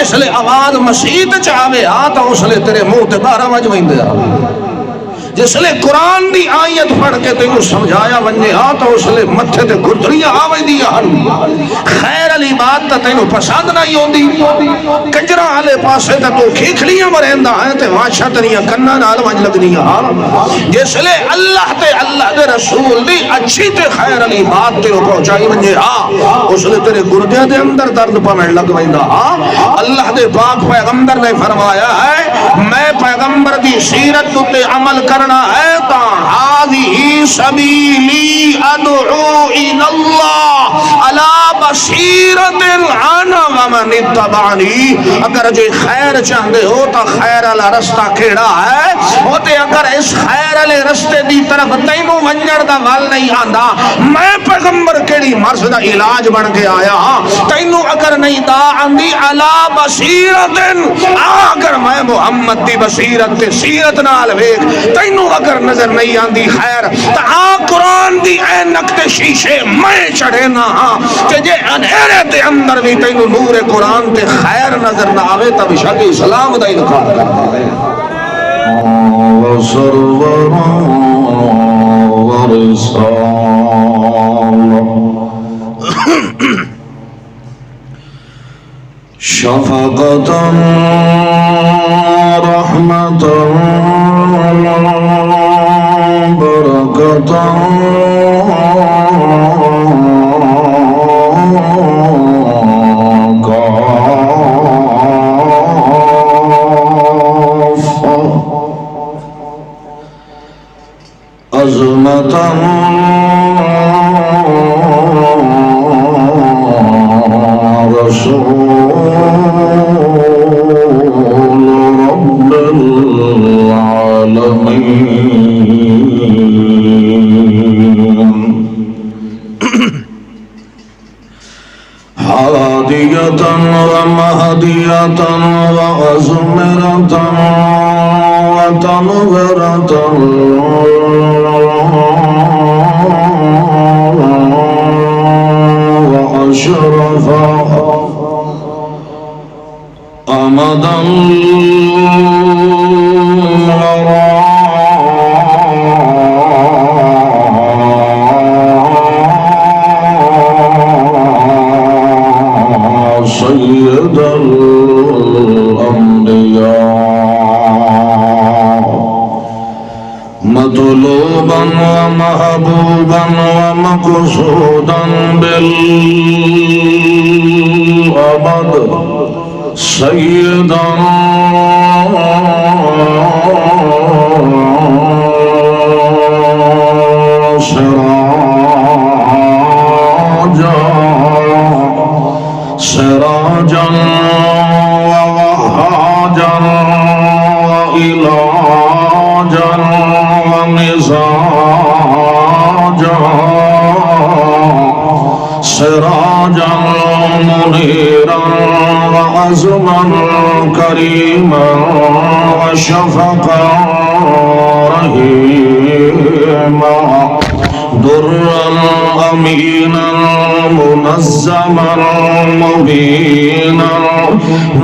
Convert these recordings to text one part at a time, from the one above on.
جس لے آواز مسیح چاہے تو اس لے تیرے منہ تے 12 وج ویندے جس لے قرآن دی آیت پڑھ کے تینوں سمجھایا ونجے تو اس لے متھے تے گھٹریاں آویندیاں خیر علی بات تے تینوں پسند نہیں ہوندی کنجراں والے پاسے تے تو کھیکھڑیاں مریندا ہے تے واشاں تیریاں کناں نال ونج لگدیاں جس لے اللہ تے اللہ دے رسول دی اچھی تے خیر علی بات تے پہنچائی ونجے اس لے تیرے گردیاں دے اندر درد پوین لگ ویندا اللہ دے پاک پیغمبر نے فرمایا ہے میں پیغمبر دی سیرت تے عمل کرنا ہے تا هذه سبیلی ادعو الى اللہ علی بصیرت انا ومن اتبعنی اگر جو خیر چاہتے ہو تو خیر والا رستہ کیڑا ہے ہوتے اگر اس خیر والے رستے دی طرف تینوں ونجن دا ول نہیں آندا میں پیغمبر کیڑی مرض دا علاج بن کے آیا تینوں اگر نہیں دا آندی علی بصیرت اگر میں محمد دی بصیرت تے سیرت نال ویکھ تینوں اگر نظر نہیں آندی خیر تا قرآن دی اینک تے شیشے میں چڑھے نہ کہ جے اندھیرے تے اندر بھی تینوں نور قرآن تے خیر نظر نہ آوے تب شک اسلام دا انکار کرتا ہے وسرور ورسال شفقتا رحمتا برکتا عظمتا رسول رب العالمين هادية ومهدية وأزمرة وتنورة وأشرفا أمدا سيد الأنبياء مطلوبا ومحبوبا ومقصودا بالأبد سيدا سراجا ووهاجا وإلاجا ومزاجا سراجا منيرا وعزما كريما وشفقا رحيما درا أمينا منزما مبينا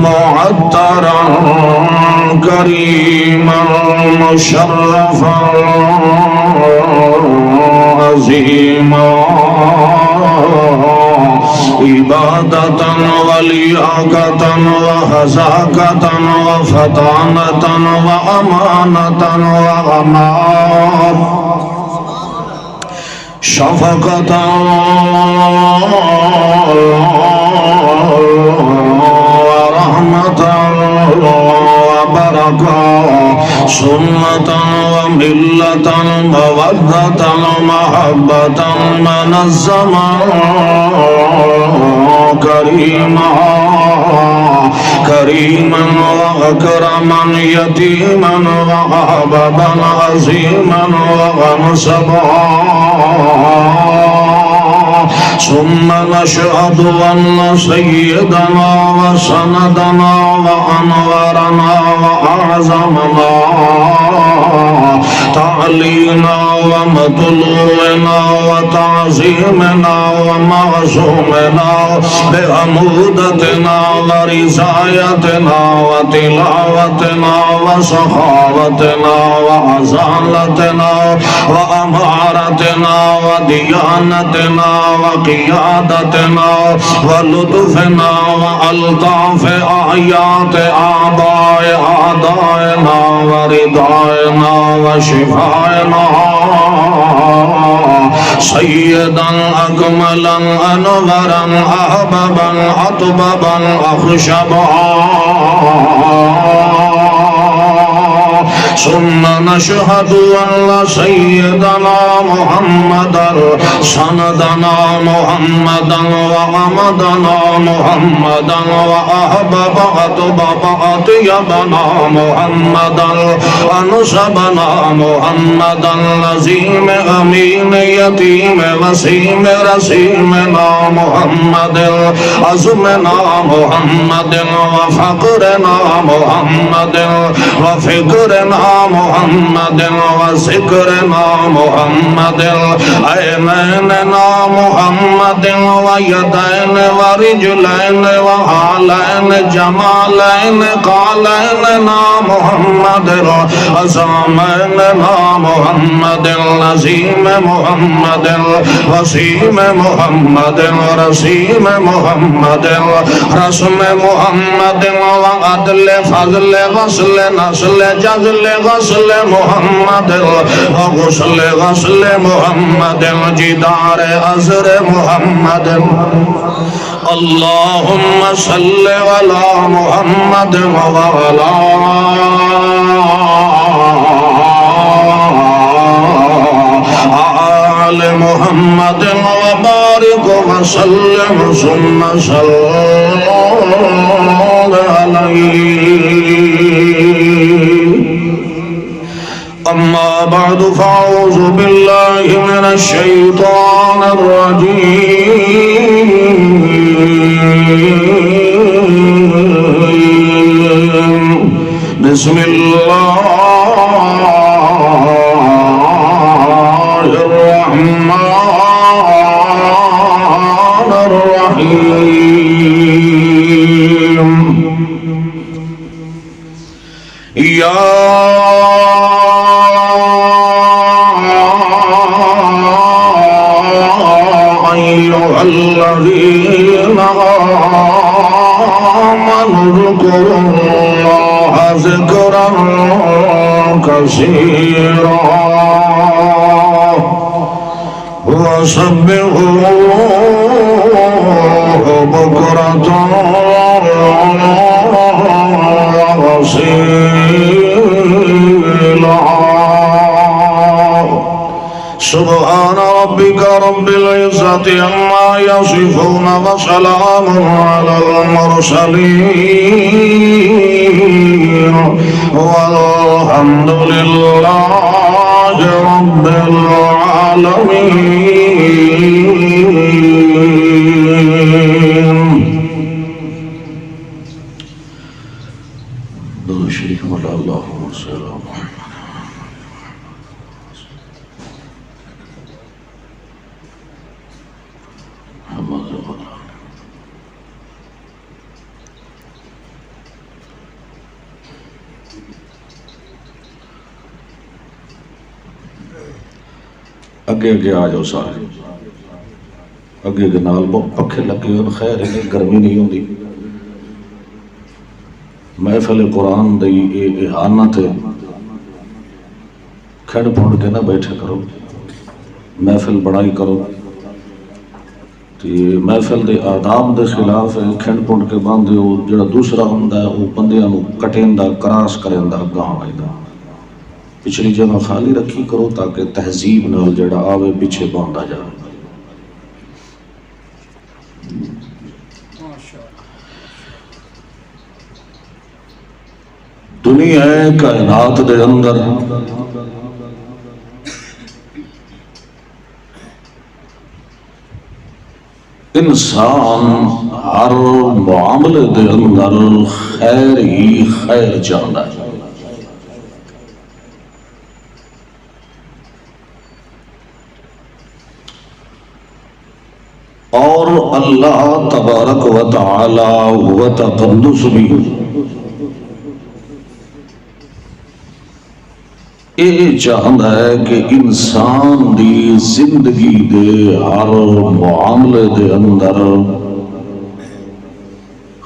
معطرا كريما مشرفا عظيما عبادة ولياقة وحزاقة وفطانة وأمانة وأمان شفقة ورحمة وبركة سنة وملة مودة محبة منظمة كريما كريما وأكرما يتيما وأحببا عظيما وغنصبا ثم نشهد أن سيدنا وسندنا وأنورنا وأعظمنا تعلينا ومطلوعنا وتعظيمنا ومعصومنا بعمودتنا ورزايتنا وتلاوتنا وسخاوتنا وعزالتنا وأمارتنا وديانتنا وقيادتنا ولطفنا وألطاف آيات أعدائنا ورضائنا وشفائنا سيدا أكملا أنورا أحببا أطببا أخشبا ثم نشهد أن سيدنا محمدا سندنا محمدا وعمدنا محمدا وأحبب أطبب أطيبنا محمدا أنسبنا محمدا نزيم أمين يتيم وسيم رسيمنا محمد عزمنا محمد وفقرنا محمد وفقرنا محمد وذكرنا محمد أيماننا محمد ويدين ورجلين وحالين جمالين قاليننا محمد أزاميننا محمد نزيم محمد وسيم محمد رسيم محمد رسم محمد وعدل فضل غسل نسل جزل غسل محمد وغسل غسل محمد جدار أزر محمد اللهم صل على محمد وعلى آل محمد وبارك وسلم ثم صل عليه أما بعد فأعوذ بالله من الشيطان الرجيم بسم الله الرحمن الرحيم يا أيها الذين آمنوا اذكروا الله ذكرا كثيرا وسبحوه بكرة وأصيلا سبحان ربك رب العزة عما يصفون وسلام على المرسلين والحمد لله رب العالمين. درود شریف مولا اللهم صل على محمد اگے اگے آ جاؤ سارے اگے اگے نال پکھے لگے ہوئے خیر انہیں گرمی نہیں ہوندی محفل قرآن دی احانت کھڑ پھوڑ کے نہ بیٹھے کرو محفل بڑائی کرو محفل دے آداب دے خلاف کھڑ پھوڑ کے باندھے ہو جڑا دوسرا ہوندہ ہے وہ بندیاں نو کٹیندہ کراس کریندہ گاہ آئیدہ پچھلی جگہ خالی رکھی کرو تاکہ تہذیب نال جڑا آوے پیچھے باندھا جائے. دنیا کائنات دے اندر انسان ہر معاملے دے اندر خیر ہی خیر چاہتا ہے. اللہ تبارک و تعالی و تقدس بھی یہ چاہتا ہے کہ انسان دی زندگی دے ہر معاملے دے اندر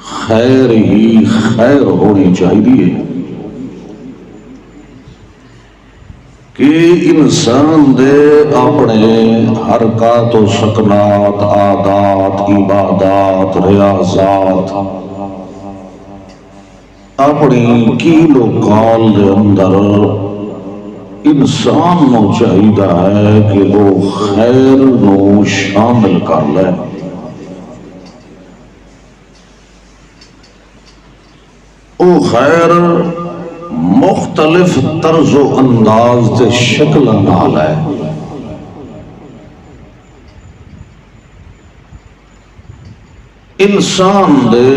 خیر ہی خیر ہونی چاہیے، کہ انسان دے اپنے حرکات و سکنات، عادات، عبادات، ریاضات، اپنی کیل و کال دے اندر انسان نو چاہیے ہے کہ وہ خیر نو شامل کر لے۔ وہ خیر مختلف طرز و انداز دے شکل نال ہے۔ انسان دے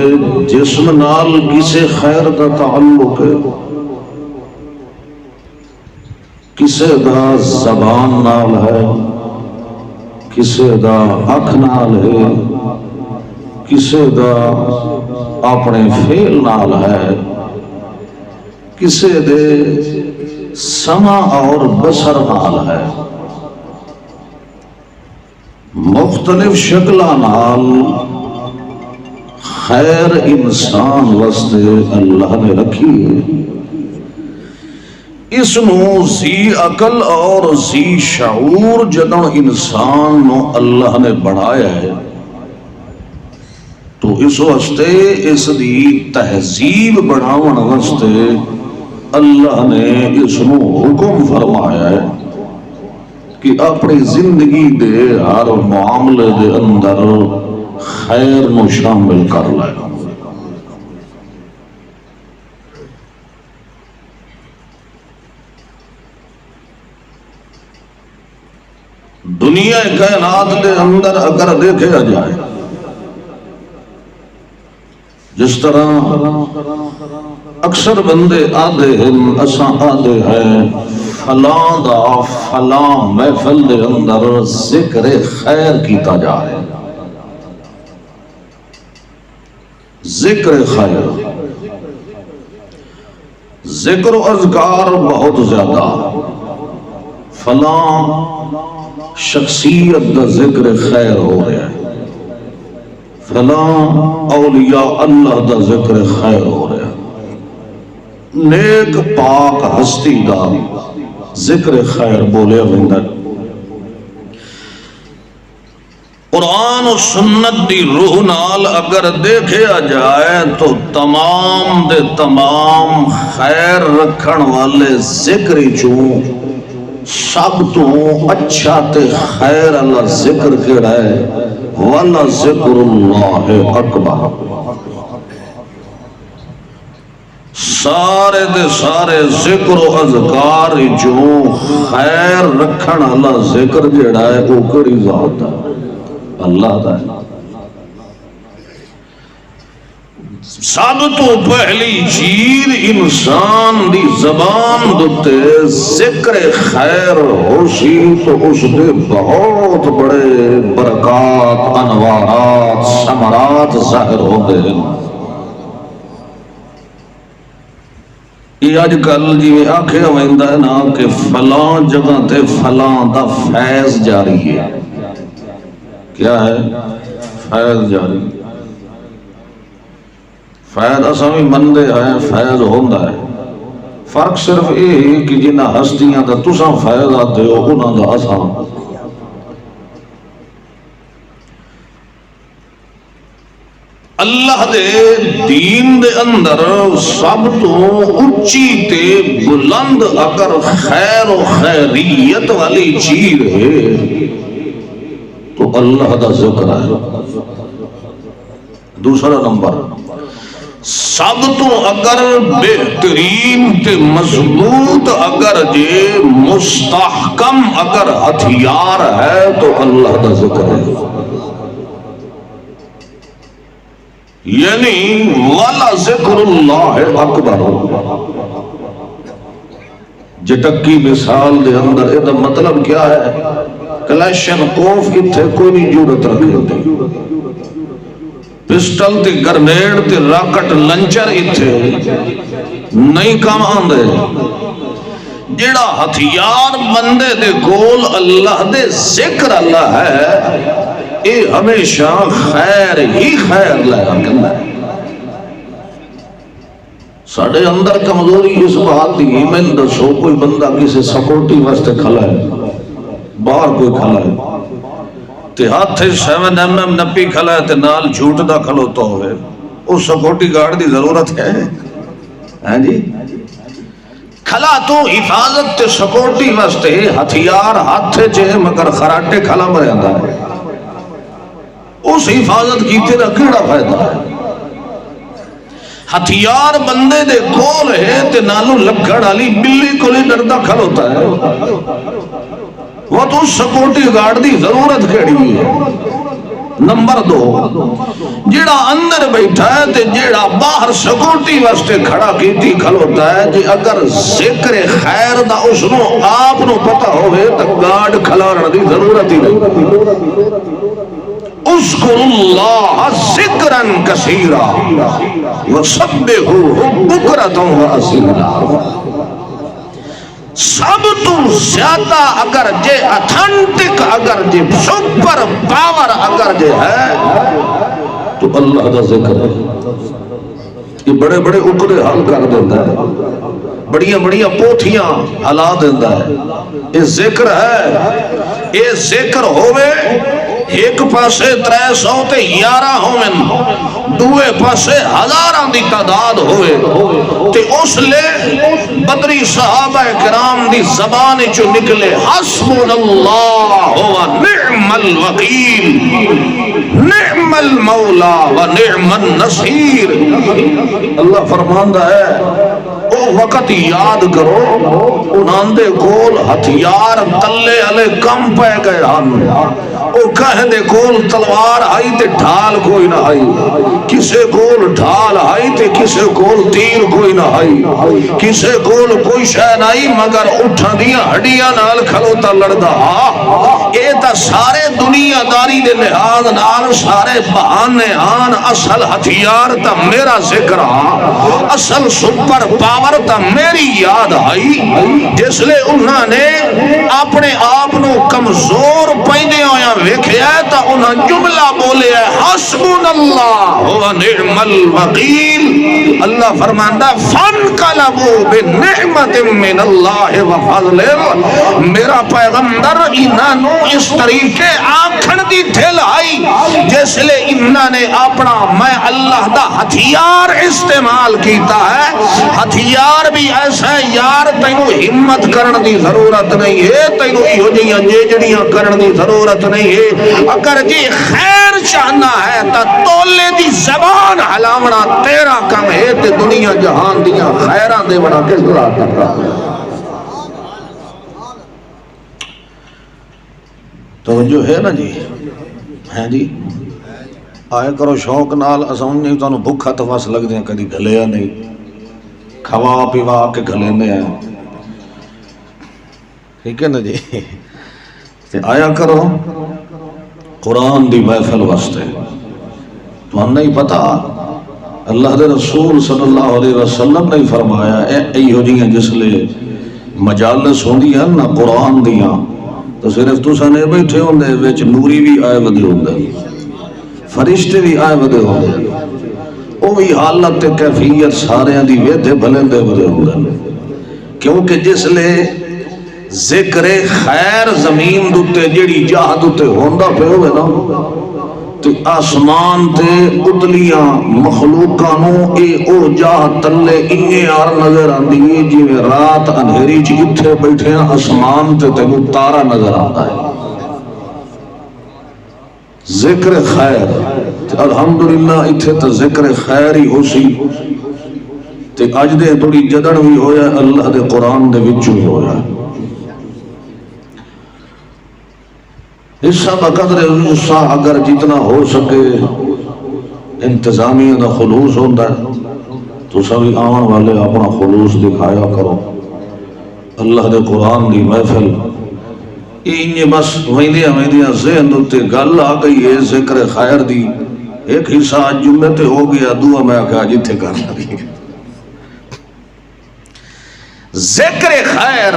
جسم نال کسے خیر دا تعلق ہے، کسے دا زبان نال ہے، کسے دا اکھ نال ہے، کسے دا اپنے فعل نال ہے، کسے دے سمع اور بصر نال ہے۔ مختلف شکلہ نال خیر انسان واسطے اللہ نے رکھی ہے۔ اس نو ذی عقل اور ذی شعور جدوں انسان نو اللہ نے بنایا ہے تو اس واسطے اس دی تہذیب بناون واسطے اللہ نے اس نو حکم فرمایا ہے کہ اپنی زندگی دے ہر معاملے دے اندر خیر نو شامل کر لے۔ دنیا کائنات دے اندر اگر دیکھا جائے، جس طرح اکثر بندے آدھے ہیں، اساں آدھے ہیں فلاں دا فلاں محفل دے اندر ذکر خیر کیتا جا رہا ہے، ذکر خیر، ذکر و اذکار بہت زیادہ، فلاں شخصیت دا ذکر خیر ہو رہا ہے، فلاں اولیاء اللہ دا ذکر خیر ہو رہا ہے، نیک پاک ہستی دا ذکر خیر بولے ہوندہ۔ قرآن و سنت دی روح نال اگر دیکھا جائے تو تمام دے تمام خیر رکھن والے ذکر چوں سب تو اچھا تے خیر اللہ ذکر کیڑا ہے، وَلَا ذِكْرُ اللَّهِ أَكْبَرُ۔ سارے دے سارے ذکر و اذکار جو خیر رکھن اللہ ذکر جڑا ہے وہ کڑی ذات ہے، اللہ دا ہے۔ سب تو پہلی چیز انسان دی زبان دوتے ذکر خیر ہو سی تو اس دے بہت بڑے برکات، انوارات، ثمرات ظاہر ہو گئے۔ یہ آج کل جی آنکھیں ہوئندہ ہے نا کہ فلاں جگہ تے فلاں دا فیض جاری ہے۔ کیا ہے؟ فیض جاری۔ فیض اساں بھی مندے ہیں، فیض ہوندہ ہے، فرق صرف یہ ہے کہ جنہ ہستیاں دا تساں فیض آتے ہو انہاں دا اساں۔ اللہ دے دین دے اندر سب تو اچھی تے بلند اگر خیر و خیریت والی چیز ہے تو اللہ دا ذکر ہے۔ دوسرا نمبر، سب تو اگر بہترین تے مضبوط اگر جے مستحکم اگر ہتھیار ہے تو اللہ دا ذکر ہے۔ یعنی وَلَا ذِكْرُ اللَّهِ أَكْبَرُ۔ جٹکی مثال دے اندر یہ مطلب کیا ہے؟ کلیشن کوف اتھے کوئی نہیں جورت رکھے ہوتے، پسٹل تے گرنیڈ تے راکٹ لنچر اتھے نہیں کام آندے جڑا ہتھیار بندے دے کول اللہ دے ذکر اللہ ہے اے ہمیشہ خیر ہی خیر لے کرنا ہے ساڑھے اندر کمزوری اس بات دی میں دسو کوئی بندہ کسی سکورٹی واسطے کھلا ہے باہر کوئی کھلا ہے تے ہاتھ 7mm نپی کھلا ہے تے نال جھوٹ دا کھلوتا ہوئے اس سکورٹی گارڈ دی ضرورت ہے ہاں جی کھلا تو حفاظت تے سکورٹی واسطے ہتھیار ہاتھ چے مگر خراٹے کھلا مرے آندا ہے اس حفاظت کیتے دا کیڑا فائدہ ہے ہتھیار بندے دے کول ہے تے نالو لکڑ علی بلی کو لی ڈردہ کھل ہوتا ہے وہ تو سکورٹی گارڈ دی ضرورت کھڑی ہے نمبر 2 جیڑا اندر بیٹھا ہے تے جیڑا باہر سکورٹی واسطے کھڑا کیتی کھل ہوتا ہے جی اگر ذکر خیر دا اس نو آپ نو پتہ ہوئے تو گارڈ کھلارن دی ضرورت ہی نہیں اذکر اللہ ذکرن کثیرا وسبحوہ بکرۃ واصیلا سب تو زیادہ اگر جے اتھنٹک اگر جے سپر پاور اگر جے ہے تو اللہ دا ذکر ہے یہ بڑے بڑے اکڑے حل کر دیتا ہے بڑیاں بڑیاں پوتھیاں ہلا دیتا ہے یہ ذکر ہے یہ ذکر ہوئے ایک پاسے 300 تے 11 ہوئن دوے پاسے ہزاراں دی تعداد ہوئے تے اس لے بدری صحابہ کرام دی زبان چو نکلے حسبنا اللہ و نعم الوکیل نعم المولا و نعم النصیر اللہ فرماندہ ہے او وقت یاد کرو انہاں دے کول ہتھیار تلے علی کم پہ گئے ہن او کہہ دے کول تلوار آئی تے ڈھال کوئی نہ آئی کسے کول ڈھال آئی تے کسے کول تیر کوئی نہ آئی کسے کول کوئی شے نہیں مگر اٹھا دیا ہڈیاں نال کھلوتا لڑدا اے تا سارے دنیا داری دے لحاظ نال سارے بہانے آن اصل ہتھیار تا میرا ذکر اصل سپر پاور تا میری یاد آئی جس لے انہاں نے اپنے آپ نو کمزور پہنے ہویا ویکھیا تا انہاں جملہ بولے ہے حسبنا اللہ و نعم الوکیل اللہ فرماندہ فانقلبوا بنعمت من اللہ و فضل میرا پیغمبر انہاں نو اس طریقے آنکھن دی تھل آئی جس لے انہاں نے اپنا میں اللہ دا ہتھیار استعمال کیتا ہے ہتھیار بھی ایسا ہے یار تینو ہمت کرن دی ضرورت نہیں ہے تینو ایہو جیاں جیجڑیاں کرن دی ضرورت نہیں ہے اگر جی خیر چاہنا ہے تا تولے دی زبان حلاونا تیرا کم ہے تے دنیا جہان دیا خیران دے بنا کس طرح کرتا ہے توجہ ہے نا جی ہیں جی آئے کرو شوق نال اساں نہیں تو بھکھا تفاس لگ دیں کدی گھلیا نہیں کھوا پیوا کے گھلینے ہیں ٹھیک ہے نا جی آیا کرو قرآن دی محفل واسطے تو ہم نہیں پتا اللہ دے رسول صلی اللہ علیہ وسلم نے فرمایا ایہو جیاں جس لے مجالس ہوندی ہیں نا قرآن دیاں تو صرف تو سنے بیٹھے ہوندے ویچ نوری بھی آئے ودے ہوندے فرشتے بھی آئے ودے ہوندے اوہی حالت کیفیت سارے دی ویدے بھلندے ودے ہوندے کیونکہ جس لے ذکر خیر زمین دوتے جڑی جاہ دوتے ہوندہ پہ ہوئے نا تے آسمان تے اتلیاں مخلوقانوں اے او جاہ تلے انگے آر نظر آن دیئے جی میں رات انہیری چی اتھے بیٹھے ہیں آسمان تے تے تارا نظر آتا ہے ذکر خیر الحمدللہ اتھے تے ذکر خیر ہی ہو سی تے آج دے توڑی جدڑ بھی ہویا اللہ دے قرآن دے وچو ہی ہویا اس سب قدر عزیزہ اگر جتنا ہو سکے انتظامیہ دا خلوص ہوندہ ہے تو سبھی آمان والے اپنا خلوص دکھایا کرو اللہ دے قرآن دی محفل انہیں بس ویندیاں ذہن دوتے گل آ گئی ہے ذکر خیر دی ایک حصہ جمعے تے ہو گیا، دعا میں آخیا جتھے کر لگی ذکر خیر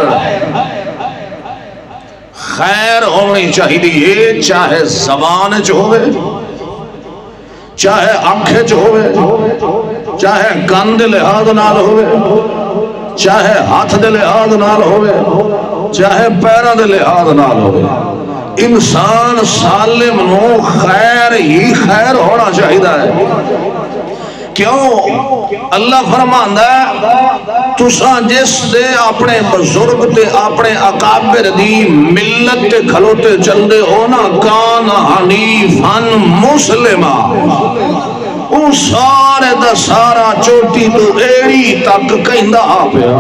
خیر ہونی چاہیے، چاہے زبان چ ہوئے، چاہے آنکھیں چ ہوئے، چاہے کان دے لحاظ نال ہوئے، چاہے ہاتھ دے لحاظ نال ہوئے، چاہے پیراں دے لحاظ نال ہوئے، انسان سالم نو خیر ہی خیر ہونا چاہیے۔ کیوں؟ اللہ فرماندا ہے تساں جس دے اپنے بزرگ تے اپنے اکابر دی ملت تے کھلوتے چلدے ہو نا، کان حنیفاً مسلما، وہ سارے دا سارا چوٹی تو ایڑی تک کہندا پیا۔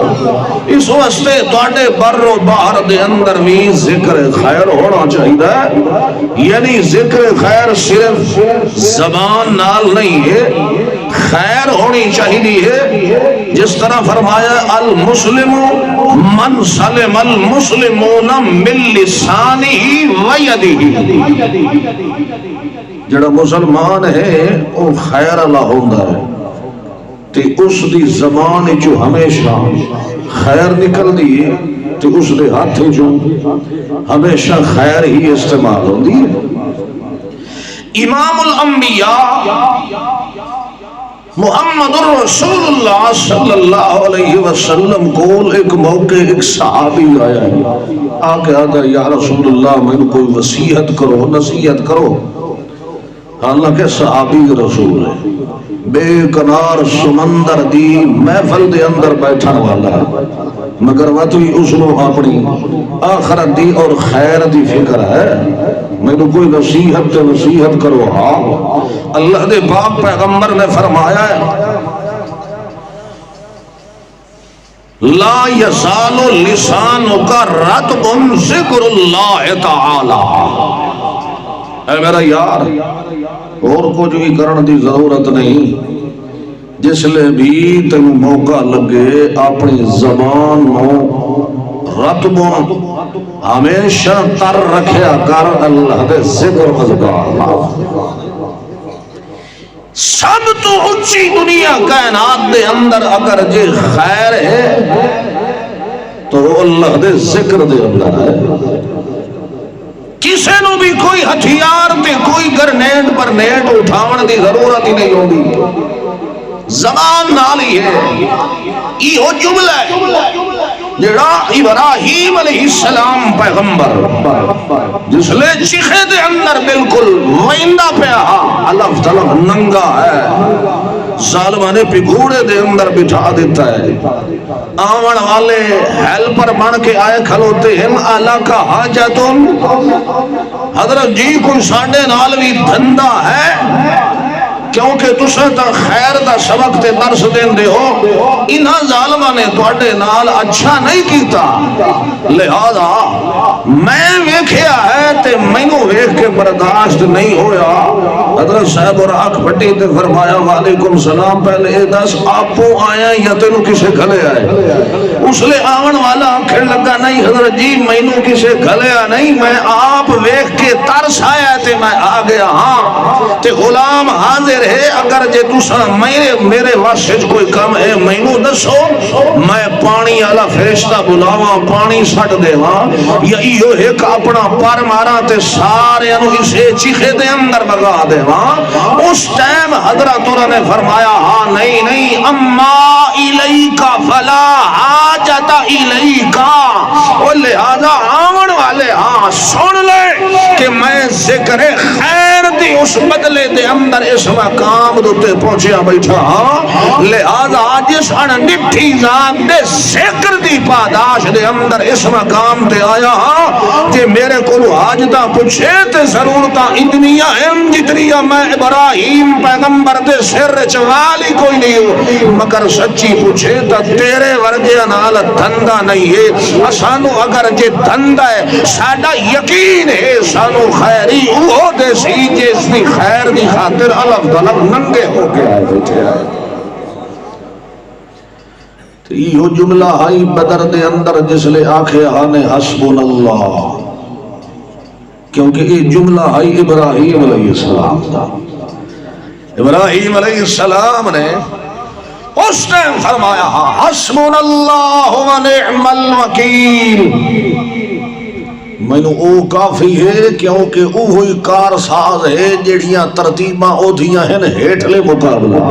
اس واسطے تواڈے بر و بحر دے اندر بھی ذکر خیر ہونا چاہیے، یعنی ذکر خیر صرف زبان نال نہیں ہے، خیر ہونی چاہیے۔ جس طرح فرمایا المسلم من سلم المسلمون من لسانہ و یدہ، جڑا مسلمان ہے وہ خیر اللہ ہوندا ہے تے اس دی زبان جو ہمیشہ خیر نکل دی ہے تے اس دے ہاتھ جو ہمیشہ خیر ہی استعمال ہوندی ہے۔ امام الانبیاء محمد رسول اللہ صلی اللہ علیہ وسلم کو ایک موقع ایک صحابی آیا ہے، آگے آدھا یا رسول اللہ میں کوئی وصیت کرو، نصیحت کرو۔ حالانکہ صحابی رسول ہے، بے کنار سمندر دی محفل دے اندر بیٹھن والا ہے، مگر وطوی اس نے اپنی آخرت دی اور خیر دی فکر ہے، میں نے کوئی نصیحت کرو۔ ہاں اللہ دے پاک پیغمبر نے فرمایا ہے لا یزال لسانک رطبا ذکر اللہ تعالی۔ اے میرا یار اور کچھ بھی کرن دی ضرورت نہیں، جس لئے بھی تینوں موقع لگے اپنی زبان نو رطب ہمیشہ تر رکھیا کر اللہ دے ذکر مذکار۔ سب تو اچھی دنیا کائنات دے اندر اگر جے خیر ہے تو اللہ دے ذکر دے اندر ہے۔ کسے نو بھی کوئی ہتھیار تے کوئی گرنیٹ پر نیٹ اٹھاون دی ضرورت ہی نہیں ہوگی، زبان نالی ہے۔ یہ جملہ ہے جڑا ابراہیم علیہ السلام پیغمبر جس لے چیخے دے اندر بالکل وائندہ پہ اللہ تعالیٰ ننگا ہے، ظالمانے پگھوڑے دے اندر بٹھا دیتا ہے، آمن والے ہیلپر بن کے آئے کھلوتے ہیں، اللہ کا حاجتن حضرت جی کوئی ساڑھے نال بھی دھندہ ہے، کیونکہ تسے تا خیر دا سبق تے درس دین دے ہو، انہاں ظالمہ نے توڑے نال اچھا نہیں کیتا، لہذا میں ویکھیا ہے تے مینوں ویکھ کے برداشت نہیں ہویا۔ حضرت صاحب اور آنکھ پھٹی تے فرمایا وعلیکم سلام، پہلے اے دس آپ آیا یا تینوں کسے گھلے آئے؟ اس لئے آون والا آنکھیں لگا نہیں حضرت جی مینوں کسے گھلے آ نہیں، میں آپ ویکھ کے ترس آیا تے میں آ گیا ہاں تے غلام حاضر ہے، اگر جے دوسرا میرے واسج کوئی کم ہے مینوں دسو، میں پانی والا فرشتہ بلاواں پانی سٹ دیواں یا ایو ایک اپنا پر مارا تے سارے انو اسے چیخے دے اندر بگا دیواں۔ اس ٹائم حضرت نے فرمایا ہاں نہیں اما الیکا فلا حاجت الیکا، اور لہذا آمن والے ہاں سن لے کہ میں ذکر خیر دی اس بدلے دے اندر اس مقام دوتے پہنچیا بیٹھا ہاں، لہذا جس ان نٹھی ذات دے ذکر دی پاداش دے اندر اس مقام تے آیا ہاں کہ میرے کو حاجتاں پوچھے تے ضرورتاں اتنیاں ہیں جتنیاں میں ابراہیم پیغمبر دے سر چوالی کوئی نہیں ہو، مگر سچی پوچھے تا تیرے ورگے نال دھندہ نہیں ہے، سانو اگر جے دھندہ ہے ساڑا یقین ہے سانو خیری اوہ دے سی جس دی خیر دی خاطر علف دلف ننگے ہو کے آئے بیٹھے آئے۔ تو یہ جملہ آئی بدر دے اندر جس لے آنکھیں آنے حسبن اللہ، کیونکہ یہ جملہ آئی ابراہیم علیہ السلام تھا۔ ابراہیم علیہ السلام نے اس ٹائم فرمایا حسبنا اللہ و نعم الوکیل، مینوں او کافی ہے کیونکہ اوہی کار ساز ہے جڑیاں ترتیباں اودیاں ہیں ہیٹھلے مقابلہ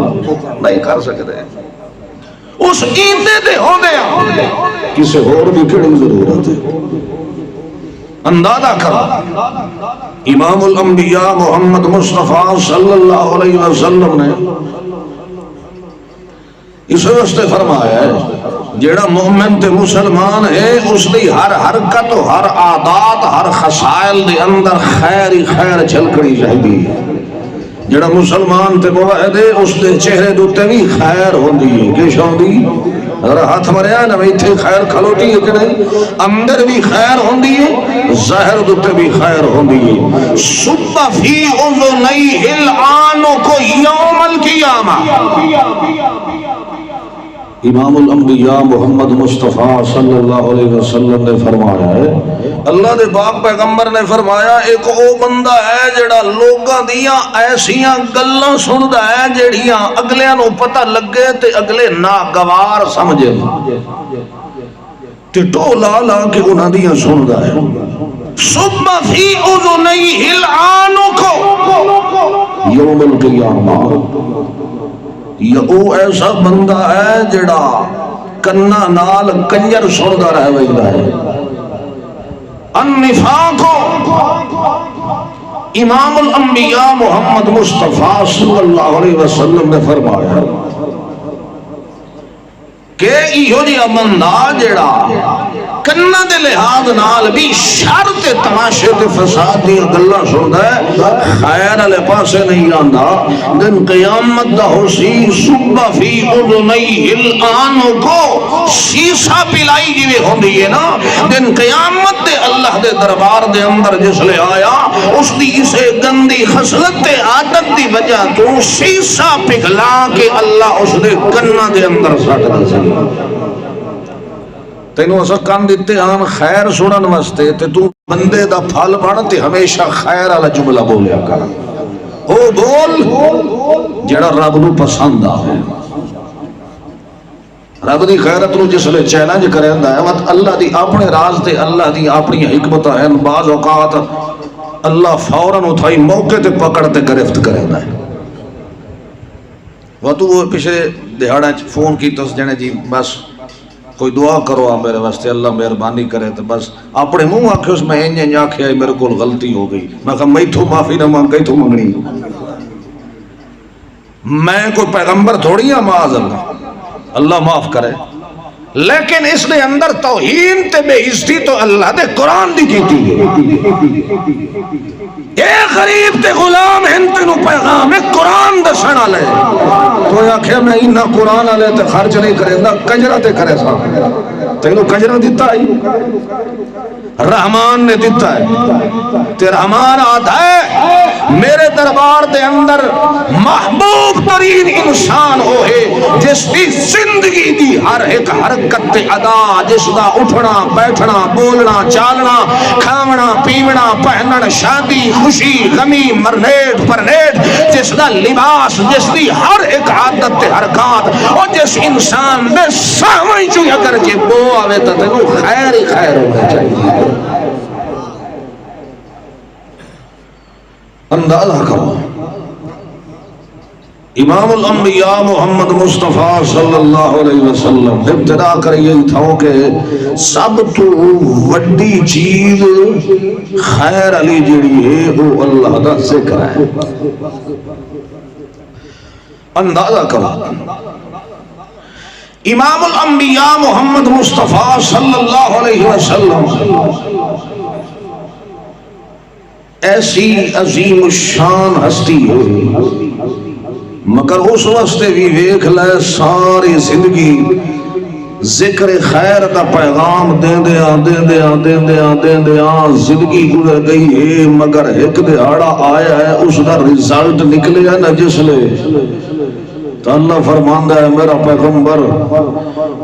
نہیں کر سکتے، اس ایندے دے ہو گیا کسی اور بھی کڑی ضرورت ہے۔ اندازہ کرو امام الانبیاء محمد مصطفیٰ صلی اللہ علیہ وسلم نے اس واسطے فرمایا ہے جیڑا مومن تے مسلمان ہے اس دی ہر حرکت ہر عادات ہر خصائل دے اندر خیر ہی خیر چھلکڑی چاہیے۔ جیڑا مسلمان تے موحد ہے اس دے چہرے دوتے بھی خیر ہوندی ہے، کیش ہوندی اگر ہاتھ مریا نا ایتھے خیر کھلوٹی ہے کہ نہیں، اندر بھی خیر ہوندی ہے ظاہر دوتے بھی خیر ہوندی ہے۔ صب فی اذنیہ العانق یوم القیامہ، امام الانبیاء محمد مصطفیٰ صلی اللہ علیہ وسلم نے فرمایا ہے، اللہ دے پاک پیغمبر نے فرمایا ایک او بندہ ہے جڑا لوگاں دیاں ایسیاں گلاں سندا ہے جڑیاں اگلیاں نو پتہ لگے تے اگلے ناگوار سمجھے تے ٹولا لا کے انہاں دیاں سندا ہے۔ صب فی اذنیہ العانق یوم القیامہ، یہ او ایسا بندہ ہے جڑا کنا نال کنجر سندا رہ ویندا ہے۔ النفاق، امام الانبیاء محمد مصطفیٰ صلی اللہ علیہ وسلم نے فرمایا کہ ایہو جہا بندہ جڑا کنا دے لحاظ نال بھی شر تے تماشے تے فساد دی گلاں سندا ہے خیر والے پاسے نہیں آندا، دن قیامت دا ہوسی صب فی اذنیہ العانق، شیشہ پلائی جویں ہوندی ہے نا، دن قیامت دے اللہ دے دربار دے اندر جس لے آیا اس دی اسے گندی خصلت تے عادت دی وجہ تو شیشہ پگھلا کے اللہ اس دے کنا دے اندر سٹ دے۔ تینوں اسا کان دیتے آن خیر سنن واسطے تے تو بندے دا پھل بن تے ہمیشہ خیر والا جملہ بولیا کر، او بول جڑا رب نو پسند آوے۔ رب دی خیرت نو جس لے چیلنج کریندا ہے وقت اللہ دی اپنے راز تے اللہ دی اپنی حکمت ہے، بعض اوقات اللہ فوراً اتھائی موقع تے پکڑ تے گرفت کریندا ہے۔ وہ تو پچھلے دہاڑا فون کی تو جنے جی بس کوئی دعا کرو آپ میرے واسطے اللہ مہربانی کرے تو بس اپنے منہ آکھے اس میں انج آکھے میرے کو غلطی ہو گئی، میں کہا میں تو معافی نہ مانگ گئی تو منگنی، میں کوئی پیغمبر تھوڑی ہاں معاذ اللہ معاف کرے، لیکن اس نے اندر توہین تے بے عزتی تو اللہ دے قرآن دی کیتی ہے۔ اے غریب تے غلام ہنتے نو پیغام ہے قرآن دسن والے، تو آخیا میں انہا قرآن والے تے خرچ نہیں کرے دا کنجرہ تے کرے سا، تینو کنجرہ دیتا ہے رحمان نے دیتا ہے تے رحمان آتا ہے میرے دربار دے اندر محبوب ترین انسان ہوئے جس کی زندگی دی ہر ایک حرکت تے ادا، جس دا اٹھنا بیٹھنا بولنا چالنا کھاونا پیونا پہننا شادی خوشی غمی مرنیٹ پرنیٹ، جس دا لباس جس دی ہر ایک عادت تے حرکات، اور جس انسان دے سامنے چوئی اگر کے بو آوے تا تینو خیر ہی خیر ہونا چاہیے۔ اندازہ کرو امام الانبیاء محمد مصطفیٰ صلی اللہ علیہ وسلم ابتدا کر یہی تھا کہ سب تو وڈی چیز خیر علی جڑی ہے وہ اللہ دا ذکر ہے۔ اندازہ کرو امام الانبیاء محمد مصطفیٰ صلی اللہ علیہ وسلم ایسی عظیم الشان ہستی ہے، مگر اس واسطے بھی ویکھ لے ساری زندگی ذکر خیر دا پیغام دیندیاں زندگی گزر گئی ہے، مگر ایک دہاڑا آیا ہے اس دا رزلٹ نکلے ہے نا جس لے تو اللہ فرماندا ہے میرا پیغمبر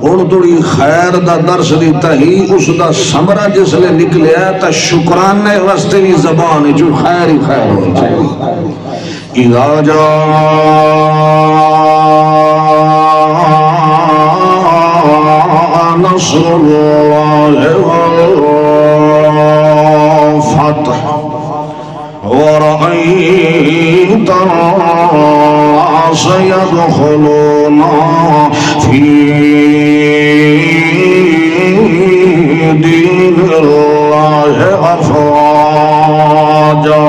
ہن تھوڑی خیر دا درس دیتا ہی اس دا ثمرہ جس لے نکلیا ہے تا شکرانے واسطے بھی زبان جو خیر ہی خیر ہونی چاہیے۔ اذا جاء نصر الله والفتح ورأيت الناس يدخلون في دين الله أفواجا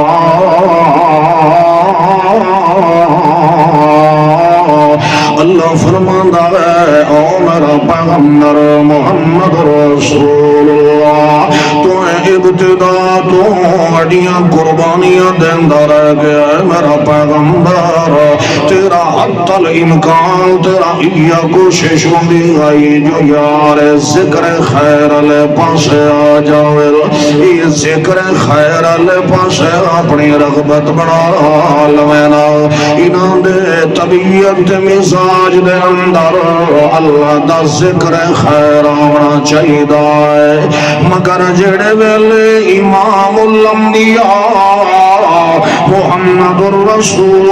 اللہ فرماندا ہے او میرا پیغمبر محمد رسول اللہ تو ابتدا تو اڈیاں قربانیاں دیندا رہ گیا ہے میرا پیغمبر تیرا حتی الامکان تیرا یہ کوشش ہوندی آئی جو یار ذکر خیر علی پاسے آ جاوے یہ ذکر خیر علی پاسے اپنی رغبت بڑھا لوینا انہاں دے طبیعت مزاج دے اندر اللہ دا ذکر خیر آنا چاہیے ہے مگر جڑے ویلے امام الانبیاء محمد الرسول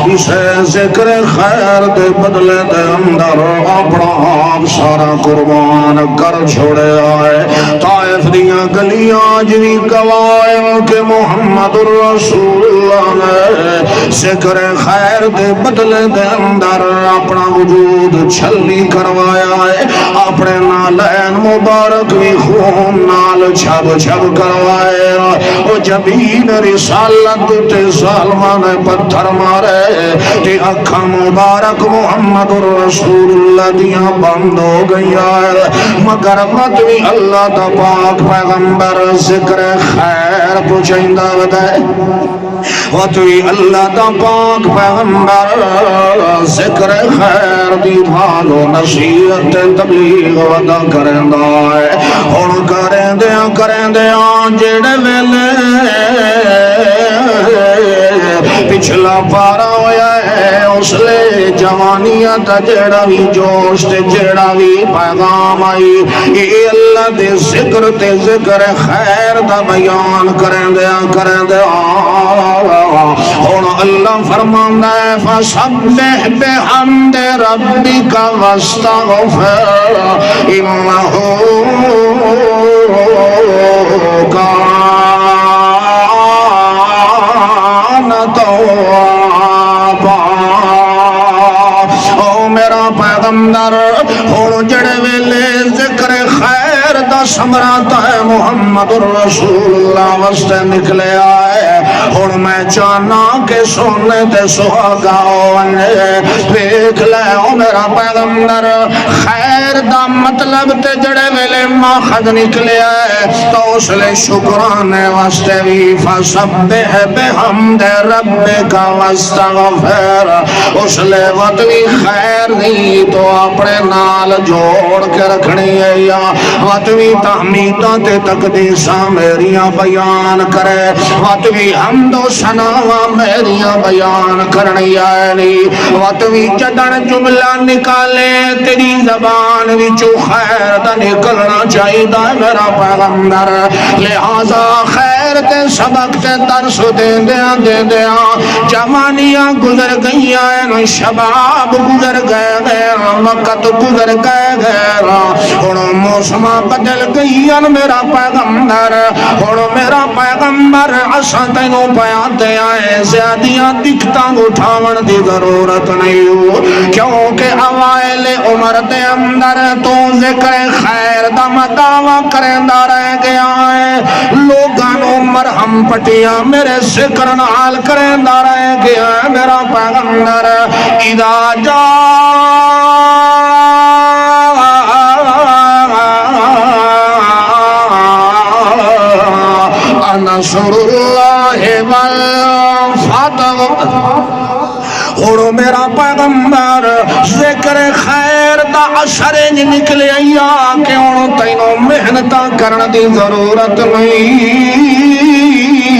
اسے ذکر خیر دے بدلے دے اندر اپنا آپ سارا قربان کر چھوڑے آئے طائف دیاں گلیاں جوی گوائیں کہ محمد الرسول اللہ نے ذکر خیر دے بدلے دے اندر اپنا وجود چھلی کروایا ہے اپنے نالین مبارک بھی خون نال چھب چھب کروائے او جبین رسالت تے ظالمان پتھر مارے تے اکھا مبارک محمد رسول اللہ دیاں بند ہو گئی ہے مگر مطوی اللہ دا پاک پیغمبر ذکر خیر پوچھائندہ بدائے مطوی اللہ دا پاک پیغمبر ذکر خیر دی بھالو نصیحت تبلیغ ودا کرندہ ہے اور کریں دیاں جڑے ویلے پچھلا پارا ہویا ہے اس لے جوانیاں تا جڑا بھی جوش تے جڑا بھی پیغام آئی اے اللہ دے ذکر تے ذکر خیر دا بیان کریں دیاں اور اللہ فرماندا ہے فسبح بحمد ربک واستغفر انہ کان توابا او میرا پیغمبر اور جڑے ویلے ذکر خیر دا سمراتا ہے محمد رسول اللہ واسطے نکلے آئے اور میں چاہنا کہ سونے تے سہاگا ہونے دیکھ لے او میرا پیغمبر خیر دا مطلب تے جڑے ویلے ماخذ نکلے آئے تو اس لے شکرانے واسطے بھی فسبح بحمد ربک واستغفر اس لے وطوی خیر نہیں تو اپنے نال جوڑ کے رکھنی ہے یا وطوی تحمیدہ تے تقدیسہ میریاں بیان کرے وطوی حمد و ثناء میریاں بیان کرنی ہے نہیں وطوی جدن جملہ نکالے تیری زبان وچو خیر دا نکلنا چاہیے میرا پیغمبر لہذا خیر تے سبق تے درس دے دیاں جوانیاں گزر گئیاں شباب گزر گئے وقت گزر گئے اور موسمہ بدل گئیاں میرا پیغمبر اور میرا پیغمبر عصا تینوں پیاتے آئے زیادیاں دکھتاں اٹھاون دی ضرورت نہیں ہو کیونکہ اوائل عمر دے اندر تو ذکر خیر دا مدعوہ کرندہ رہ گیا ہے لوگانوں مرہم پٹیاں میرے ذکر نال کرندہ رہ گیا ہے میرا پیغمبر اذا جاء نصر اللہ والفتح اور میرا پیغمبر ذکر خیر دا اثر نکلے آیا کہ انہوں تینوں محنتاں کرن دی ضرورت نہیں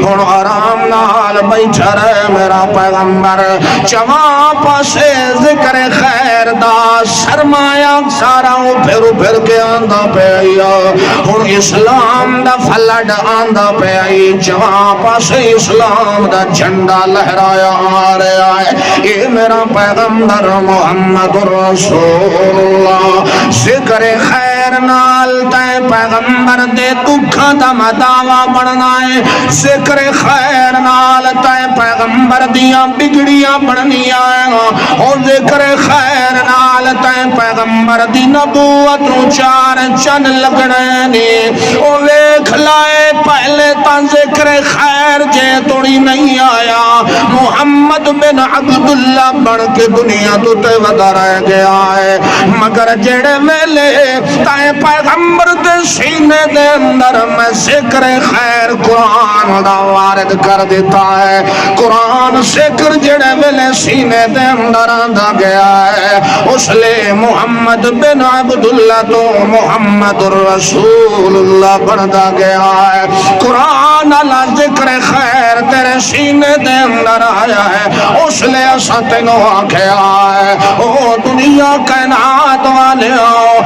ہن آرام نال بیٹھا رہے میرا پیغمبر چواں پاسے ذکر خیر دا سرمایہ سارا پھر کے آندا پیا ہن اسلام دا فلڈ آندا پیا چواں پاسے اسلام دا جھنڈا لہرایا آ رہا ہے اے میرا پیغمبر محمد رسول اللہ ذکر خیر نال تے پیغمبر دے دکھاں دا مداوا بننا ہے ذکر خیر نال تے پیغمبر دیاں بگڑیاں بننیاں او ذکر خیر نال تے پیغمبر دی نبوت نو چار چن لگنے نے او ویکھ لائے پہلے تا ذکر خیر جے توڑی نہیں آیا محمد بن عبداللہ بن کے دنیا تو تے ودا رہ گیا ہے مگر جڑے ویلے تے پیغمبر دے سینے دے اندر میں ذکر خیر قرآن دا وارد کر دیتا ہے قرآن ذکر جڑے ویلے سینے دے اندر آندا گیا ہے اس لئے محمد بن عبداللہ تو محمد رسول اللہ بندا گیا ہے قرآن اللہ ذکر خیر تیرے سینے دے اندر آیا ہے اس لئے اسا تینو آکھیا ہے او دنیا کائنات والے آؤ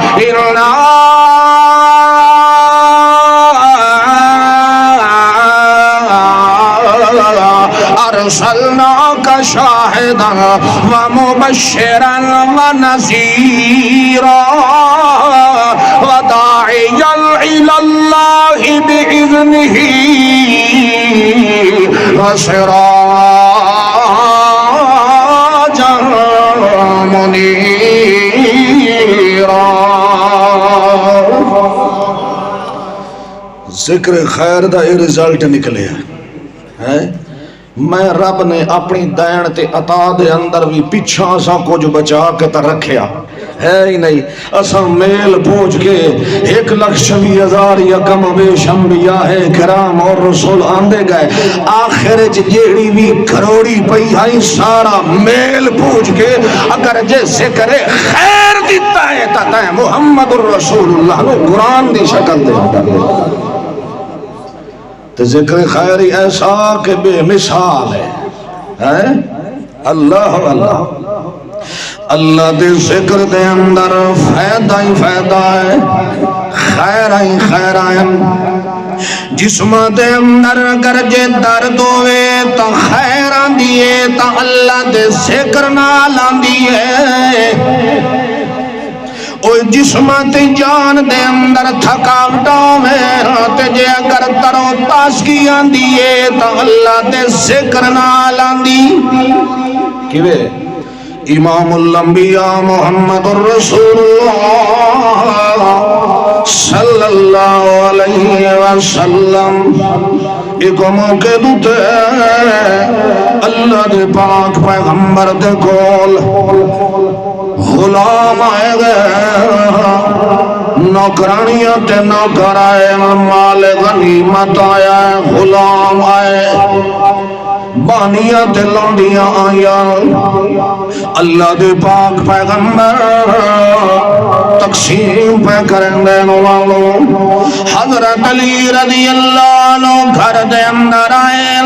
ارسلناک شاہدا ومبشرا ونذیرا وداعیا الی اللہ بإذنہ وسراجا منیرا ذکر خیر دا یہ رزلٹ نکلے ہے میں رب نے اپنی دین تے عطا دے اندر بھی پیچھا سا کچھ بچا کے تا رکھیا ہے ہی نہیں اسا میل پوچھ کے 1,20,000 یا کم بیش انبیاء ہے کرام اور رسول آندے گئے آخر جیڑی بھی کروڑی پئی ہائی سارا میل پوچھ کے اگر جیسے کرے خیر دیتا ہے تا محمد الرسول اللہ نے قرآن دی شکل دے تو ذکر خیری ایسا کہ بے مثال ہے اللہ اللہ اللہ دے ذکر دے اندر فائدہ ہی فائدہ ہے خیر ہی خیر ہے جسم دے اندر اگر جے درد ہوئے تو خیر آندیے تو اللہ دے ذکر نال آندیے اوہ جسمت جان دے اندر تھکاوٹوں میں تے جے اگر ترو تازگی آندیے تو اللہ دے ذکر نال آندی کیوے امام الانبیاء محمد الرسول اللہ صلی اللہ علیہ وسلم ایک موقع دوتے اللہ دے پاک پیغمبر دے کول غلام آئے گئے نوکرانیاں تے نوکر آئے مال غنیمت آیا غلام آئے بانیاں تے لونڈیاں آیا اللہ دے پاک پیغمبر تقسیم پہ کریں دین والوں حضرت علی رضی اللہ عنہ گھر دے اندر آئے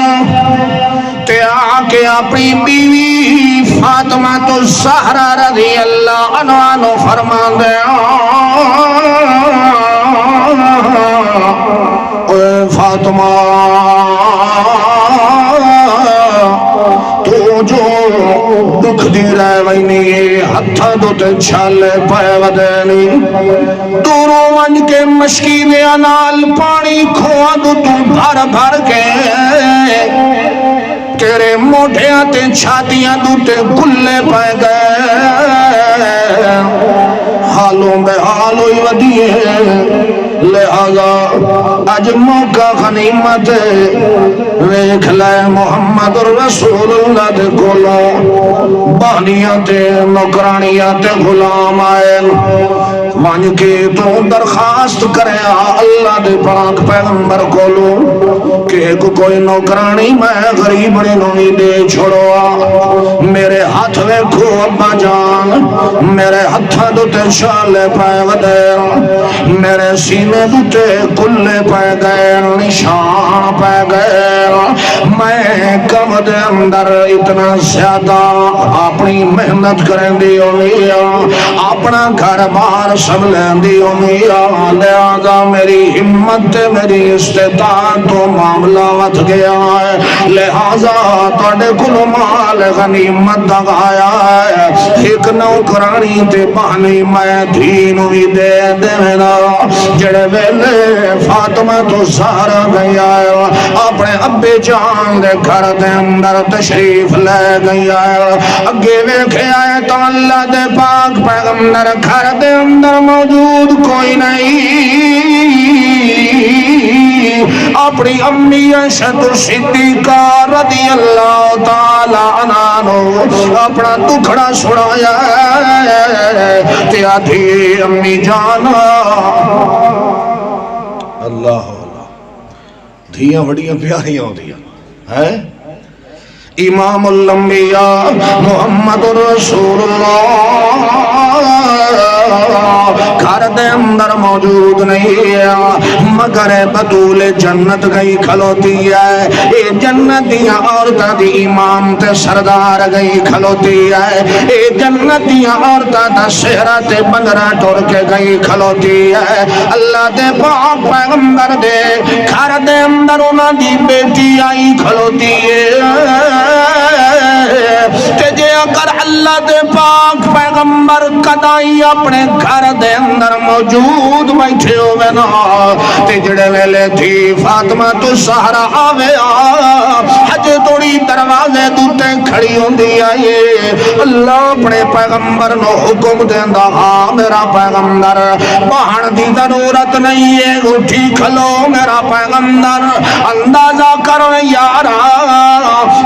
تے آکے اپنی بیوی فاطمہ تو زہرا رضی اللہ عنہ فرمان دے اے فاطمہ تو جو دکھ دی رہ وینی ہتھا دو تے چھالے پائے ودینی دوروں ون کے مشکی دے انال پانی کھوا دو تو بھر بھر کے تیرے موڑیاں تے چھاتیاں دوتے گلے پائے گئے حالوں میں حالوئی ودیے لہذا اج موقع غنیمت ویکھ لے محمد رسول اللہ دے کولوں بانیاں تے نوکرانیاں تے غلام آئے وان کے تو درخواست کرے اللہ دے پاک پیغمبر کولوں کہ کوئی نوکرانی میں غریب نونی دے چھوڑوا میرے ہاتھ ویکھو ابا جان میرے ہتھاں دے شالے پے ودے میرے سینے دے کلے پے گئے نشان پے گئے میں کم دے اندر اتنا زیادہ اپنی محنت کریں دی ہوئی اپنا گھر بار سب لین دی ہوئی لہذا میری ہمت میری استطاعت تو معاملہ وت گیا ہے لہذا توڑے کل مال غنیمت دگایا ہے ایک نوکرانی تے بہنی میں دین بھی دے دینا جڑے ویلے فاطمہ تو زہرا گیا ہے اپنے ابے جان دے گھر دے اندر تشریف لے گیا ہے اگے ویکھے آئے تو اللہ دے پاک پیغمبر گھر دے اندر موجود کوئی نہیں اپنی امی عائشہ صدیقہ رضی اللہ تعالی عنہ اپنا دکھڑا سنایا تے آدھی امی جانا اللہ دھیاں بڑیاں پیاریاں ہوندیاں ہیں امام الانبیاء محمد رسول اللہ گھر دے اندر موجود نہیں ہے مگر بطول جنت گئی کھلوتی ہے اے جنت دیاں عورتاں دی امام تے سردار گئی کھلوتی ہے اے جنت دیاں عورتاں دا صحرا تے بندرا ٹور کے گئی کھلوتی ہے اللہ دے پاک پیغمبر دے گھر دے اندر انہاں دی بیٹی آئی کھلوتی ہے تے جے اگر اللہ دے پاک پیغمبر کدائی اپنے گھر دے اندر موجود بیٹھے ہوئے نا تے جڑے ویلے تھی فاطمہ تو زہرا آوے حج توڑی دروازے دوتے کھڑی ہوندی آئے اللہ اپنے پیغمبر نو حکم دیندا ہاں میرا پیغمبر بہن دی ضرورت نہیں ہے اٹھی کھلو میرا پیغمبر اندازہ کرو یارا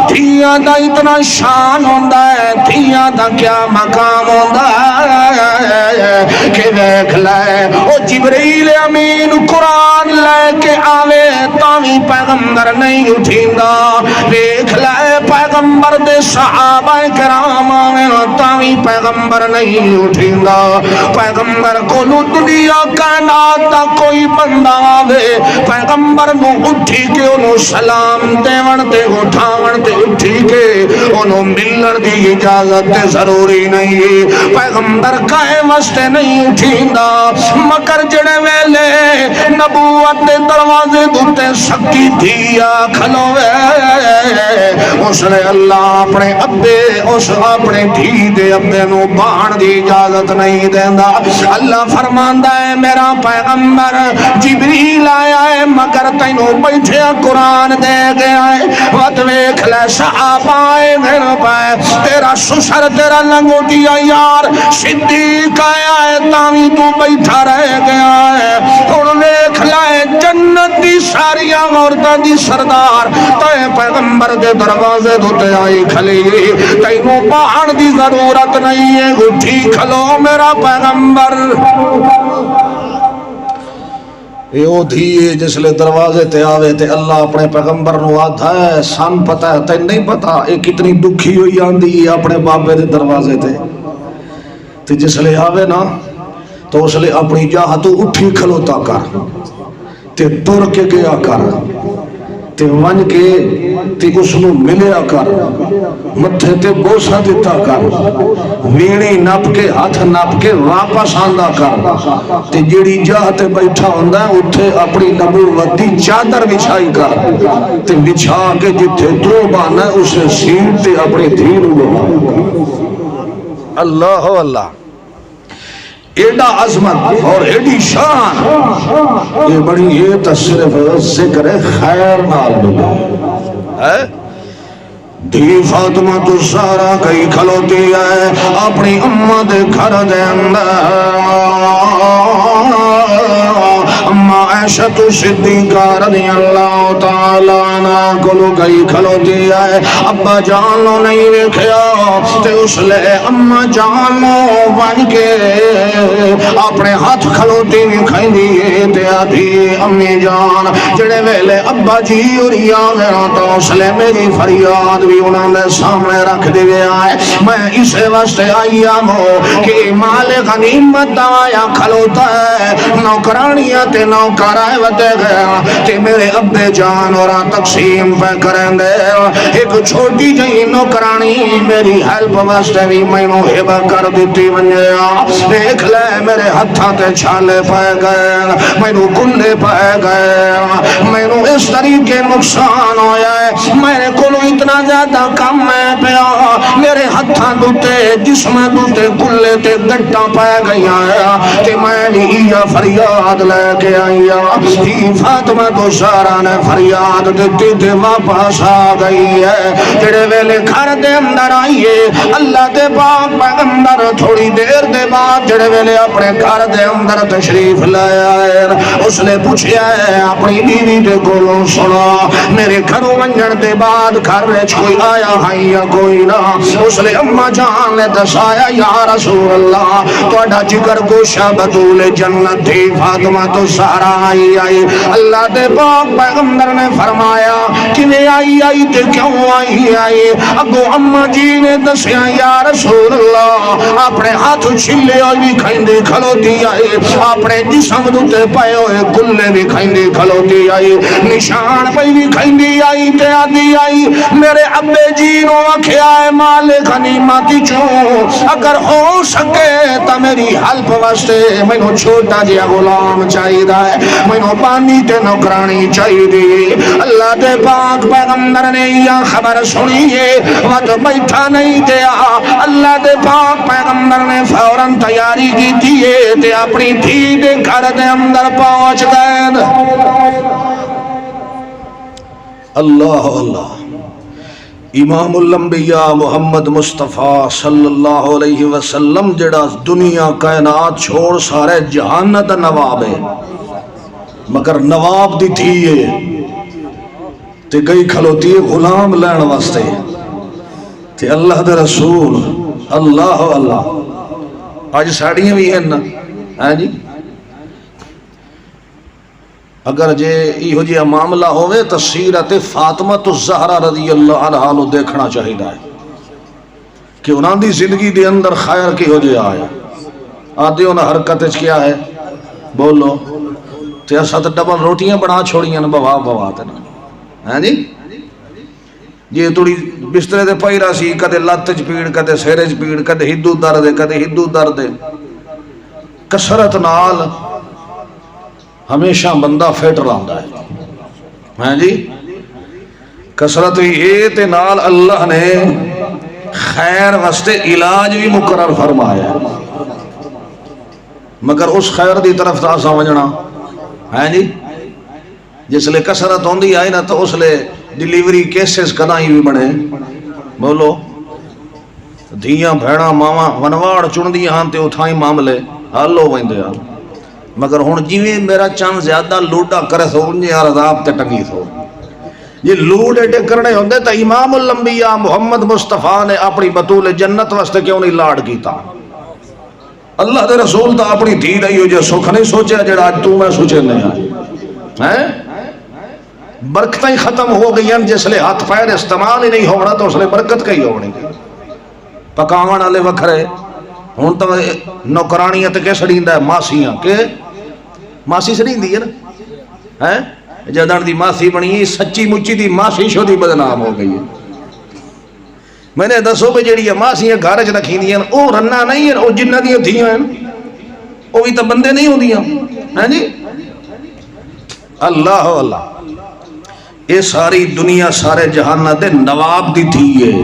دھیاں دا اتنا شان ہوندا ہے دھیاں دا کیا مقام ہوندا ہے کہ دیکھ لے او جبریل امین قرآن لے کے آوے تاوی پیغمبر نہیں اٹھیندا دیکھ لے پیغمبر دے صحابہ کرام آوے تاوی پیغمبر نہیں اٹھیندا پیغمبر کو دنیا کائنات دا کوئی بندہ آوے پیغمبر نو اٹھی کے انہوں سلام دیون تے اٹھاون تے اٹھی کے انہوں ملن دی اجازت ضروری نہیں پیغمبر کائے واسطے نہیں اٹھیندا مگر جڑے ویلے نبوت دے دروازے دوتے سکی دھیا کھلوے اس نے اللہ اپنے ابے اس اپنے دھی دے ابے نو بہن دی اجازت نہیں دیندا اللہ فرماندا ہے میرا پیغمبر جبریل آیا ہے مگر تینوں بیٹھے قرآن دے گیا ہے وقت ویکھ لے صحابہ آئے میرے پائے تیرا سسر تیرا لنگوٹیا یار صدیق آیا ہے تاوی تو بیٹھا رہ گیا ہے اور ویکھ لائے جنت دی ساری عورتاں دی سردار تے پیغمبر دے دروازے دھوتے آئی کھلی تینوں پہاڑ دی ضرورت نہیں ہے اٹھی کھلو میرا پیغمبر یہ او دھیے جس لے دروازے تے آوے تے اللہ اپنے پیغمبر نو آدھا ہے سان پتہ ہے تے نہیں پتہ یہ کتنی دکھی ہوئی آندی ہے اپنے بابے دے دروازے تے جس لے آوے نا تو اس لے اپنی جاہ تو اٹھی کھلوتا کر تے ٹر کے گیا کر تے ون کے تے اس نو ملیا کر متھے تے بوسا دیتا کر ویڑی نپ کے ہاتھ نپ کے واپس آندا کر تے جیڑی جاہ تے بیٹھا ہوندا ہے اتھے اپنی نبوت دی چادر بچھائی کر تے بچھا کے جتھے تو بانا ہے اسے سین تے اپنی دھین لگا اللہ اللہ ایڈا عظمت اور ایڈی شان یہ بڑی یہ تو صرف ذکر خیر نال ملے ہے دھی فاطمہ تو سارا گئی کھلوتی ہے اپنی اماں دے گھر دے اندر اماں عائشہ صدیقہ رضی اللہ تعالی عنہ کو گئی کھلوتی ہے، ابا جان نو نہیں ویکھیا تے اس لے اما جان نو بن کے اپنے ہاتھ کھلوتی کھیندی تے آدھی امی جان جڑے ویلے ابا جی ہوری آ گیا تو اس لے میری فریاد بھی انہوں نے سامنے رکھ دیا ہے۔ میں اسے واسطے آئی ہوں کہ مال غنیمت آیا کھلوتا ہے، نوکرانیاں تے نوکر آئے وتے گیا تے میرے ابے جان اور تقسیم پہ کریں دے۔ ایک چھوٹی جہی نوکرانی میری ہیلپ واسطے بھی میں نو ہبہ کر دیتی ونجیا، دیکھ لے میرے ہتھاں تے چھالے پائے گئے، میں نو گلے پائے گئے، میں نو اس طریقے نقصان ہویا ہے، میرے کولو اتنا زیادہ کم ہے پیا، میرے ہتھاں دوتے جسم دوتے گلے تے گٹا پائے گیا ہے تے میں یہ فریاد لے کے آئیا۔ ہی فاطمہ تو زہرا نے فریاد دیتی تے واپس آ گئی ہے۔ جڑے ویلے گھر دے اندر آئیے اللہ دے پاک پیغمبر تھوڑی دیر دے بعد جڑے ویلے اپنے گھر دے اندر تشریف لائے آئے، اس نے پوچھیا ہے اپنی بیوی دے کولوں سنا میرے گھروں منجن دے بعد گھر وچ کوئی آیا ہے یا کوئی نہ؟ اس نے اما جان نے دسایا یا رسول اللہ تہاڈا جگر گوشہ بطول جنت تھی، فاطمہ تو زہرا آئی۔ اللہ دے پاک پیغمبر نے فرمایا کیویں آئی تے کیوں آئی؟ اگو اما جی نے دسیا یا رسول اللہ اپنے ہاتھ چھلے ہوئے بھی کھیندی کھلوتی آئی، اپنے جسم دوتے پائے ہوئے گلے بھی کھیندی کھلوتی آئی، نشان پہ بھی کھیندی آئی تے آدھی آئی میرے ابے جی نو آکھیا ہے مال غنیمت چوں اگر ہو سکے تا میری حلپ واسطے مینوں چھوٹا جہا غلام چاہیدا ہے، مینوں پانی تے نوکرانی چاہیدی۔ اللہ دے پاک پیغمبر نے یہ خبر سنیے وقت بیٹھا نہیں دیا، اللہ دے پاک پیغمبر نے فوراً تیاری کی دیئے تے اپنی دھی دے گھر دے اندر پہنچ گئے۔ اللہ اللہ امام الانبیاء محمد مصطفیٰ صلی اللہ علیہ وسلم جڑا دنیا کائنات چھوڑ سارے جہان دا نواب ہے، مگر نواب دی تھی تے گئی کھلوتی غلام لین واسطے تے اللہ دے رسول اللہ اللہ آج ساڑیاں بھی ہیں نا ہاں جی، اگر جے یہ جی معاملہ ہوئے تو سیرت فاطمہ الزہرا رضی اللہ عنہ نو دیکھنا چاہیے ہے کہ انہاں دی زندگی دے اندر خیر کی ہو جے آیا آدھے انہاں حرکت کیا ہے بولو تے اسد ڈبل روٹیاں بنا چھوڑیاں بوا بوا تے ہاں جی یہ تھوڑی بسترے دے پئی راسی کدے لت چ پیڑ کدے سر چ پیڑ کدے ہدو درد کدے ہدو درد کسرت نال ہمیشہ بندہ فٹ رہندا ہے ہاں جی، کسرت یہ تے نال اللہ نے خیر واسطے علاج بھی مقرر فرمایا ہے، مگر اس خیر دی طرف تا سمجھنا ہے جی جس لئے کسرت ہوندی آئی نا تو اس لئے ڈیلیوری کیسز کدائیں بھی بڑھے بولو دھیاں بھیڑا ماما ونوار چن دی ہاں تے اتھائیں معاملے حل ہو ویندے ہیں، مگر ہون جیویں میرا چند زیادہ لوڈا کرے سو انجھے عذاب تے ٹنگی سو یہ لوڈ ایڈے کرنے ہوندے تا امام الانبیاء محمد مصطفیٰ نے اپنی بطول جنت واسطے کیوں نہیں لاڑ کیتا؟ اللہ دے رسول تا اپنی دھی رہی ہو جو سکھ نہیں سوچے جڑا آج تو میں سوچے نہیں آئے برکتیں ختم ہو گئی ہیں جس لئے ہاتھ پیر استعمال ہی نہیں ہونا تو اس لئے برکت کئی ہونی پکاون والے وکھرے ہون تو نوکرانیاں تے کے سڑیندہ ہے ماسیاں کہ ماسی سڑیندی ہے نا جدان دی ماسی بنی سچی مچی دی ماسی شو دی بدنام ہو گئی ہے میں نے دسو پہ جڑی ماسیاں گھارج رکھی دیا او رنہ نہیں ہے او جنہ دیا دھیاں ہیں او بھی تو بندے نہیں ہو دیا ہیں جی اللہ اللہ یہ ساری دنیا سارے جہانہ دے نواب دی تھی ہے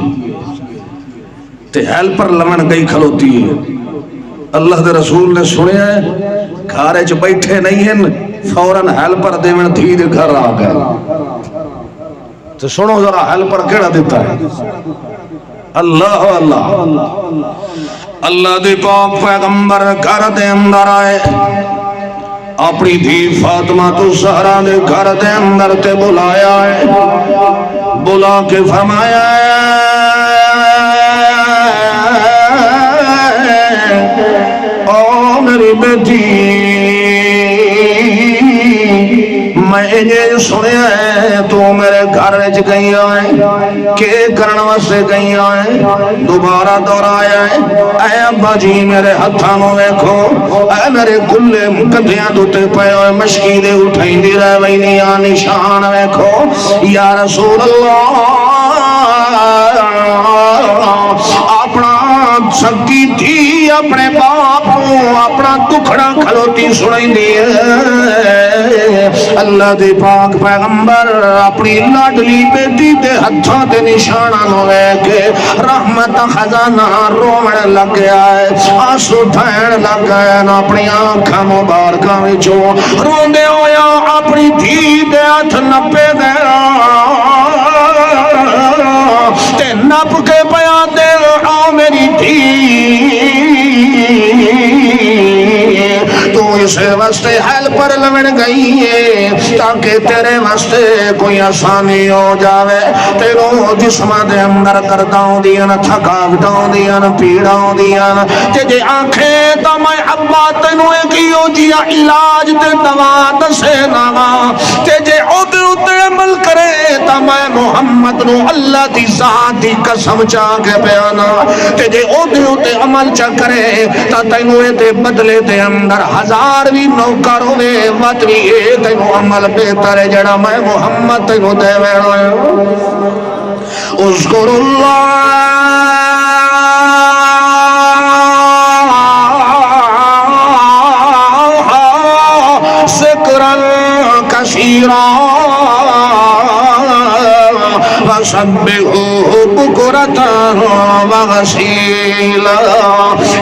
تے ہیلپر لمن گئی کھلوتی ہے اللہ دے رسول نے سنے ہیں گھارے چ بیٹھے نہیں ہیں فوراً ہیلپر دیون دھی دے گھر آ گئے تو سنو ذرا ہیلپر کیڑا دیتا ہے اللہ اللہ اللہ دے پاک پیغمبر گھر دے اندر آئے اپنی دھی فاطمہ تو زہرا نے گھر دے اندر تے بلایا ہے، بلا کے فرمایا ہے او میری بیٹی، میں یہ سنیا ہے تو میرے گھر وچ گئی ہے کہ کرن واسطے گئی ہے، دوبارہ دہرایا ہے اے ابا جی میرے ہتھاں نوں ویکھو، اے میرے کلے کندھیاں تے پئے ہوئے مشکی دے اٹھائیندی رہ وینیاں نشان ویکھو یا رسول اللہ، اپنا سکی تھی اپنے باپ کو اپنا دکھڑا کھلوتی سنائیندی ہے۔ اللہ دے پاک پیغمبر اپنی لاڈلی بیٹی دے ہتھاں دے نشاناں نوں ویکھ کے رحمت خزانہ رومن لگ گیا ہے، آنسو ڈھہن لگ گئے، اپنی آنکھاں مبارکاں وچوں روندے ہویا اپنی دھی دے ہتھ نپے گیا تے نپ کے پیا دے آ میری دھی، تو اس واسطے حل پر لمن گئی ہے تاکہ تیرے واسطے کوئی آسانی ہو جاوے، تیروں جسم دے اندر درداں دیاں تھکاوٹاں دیاں پیڑاں دیاں تے جے آنکھیں تا میں ابا تینوں کیو جیا علاج تے دوا دسے نا، تے جے اودے تے عمل کرے تا میں محمد نو اللہ دی ذات دی قسم چا کے بیانا، تے جے اودے تے عمل چا کرے تا تینوں دے بدلے دے اندر ہزار بھی نوکر ہوئے وط بھی تینوں عمل بہتر ہے جڑا میں محمد تینوں دے ویڑا ہے۔ اذکر اللہ ذکرا کثیرا وسبحوہ بکرۃ وَأَصِیلا،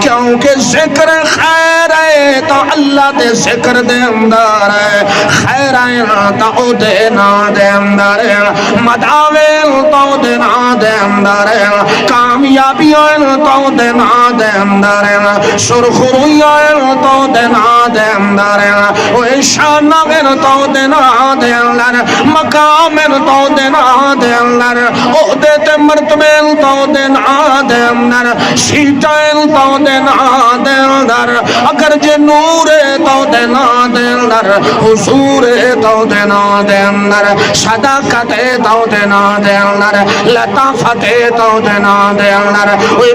کیونکہ ذکر خیر ہے تو اللہ دے ذکر دے اندر ہے، خیر ہے تو او دے نا دے اندر ہے، مداویل تو دے نا دے اندر ہے، کامیابی ہے تو دے نا دے اندر ہے، سرخروئی ہے تو دے نا دے اندر ہے، شانہ ہے تو دے نا دے اندر، مقام ہے تو دے نا دے اندر، عہدے تے مرتبے تو دے نا دے اندر، سیٹائیں تو دے نا دے اندر، اگر جے نور تو دے نا دے اندر، حضور تو دے نا دے اندر، صداقت تو دے نا دے اندر، لطافت تو دے نا دے اندر،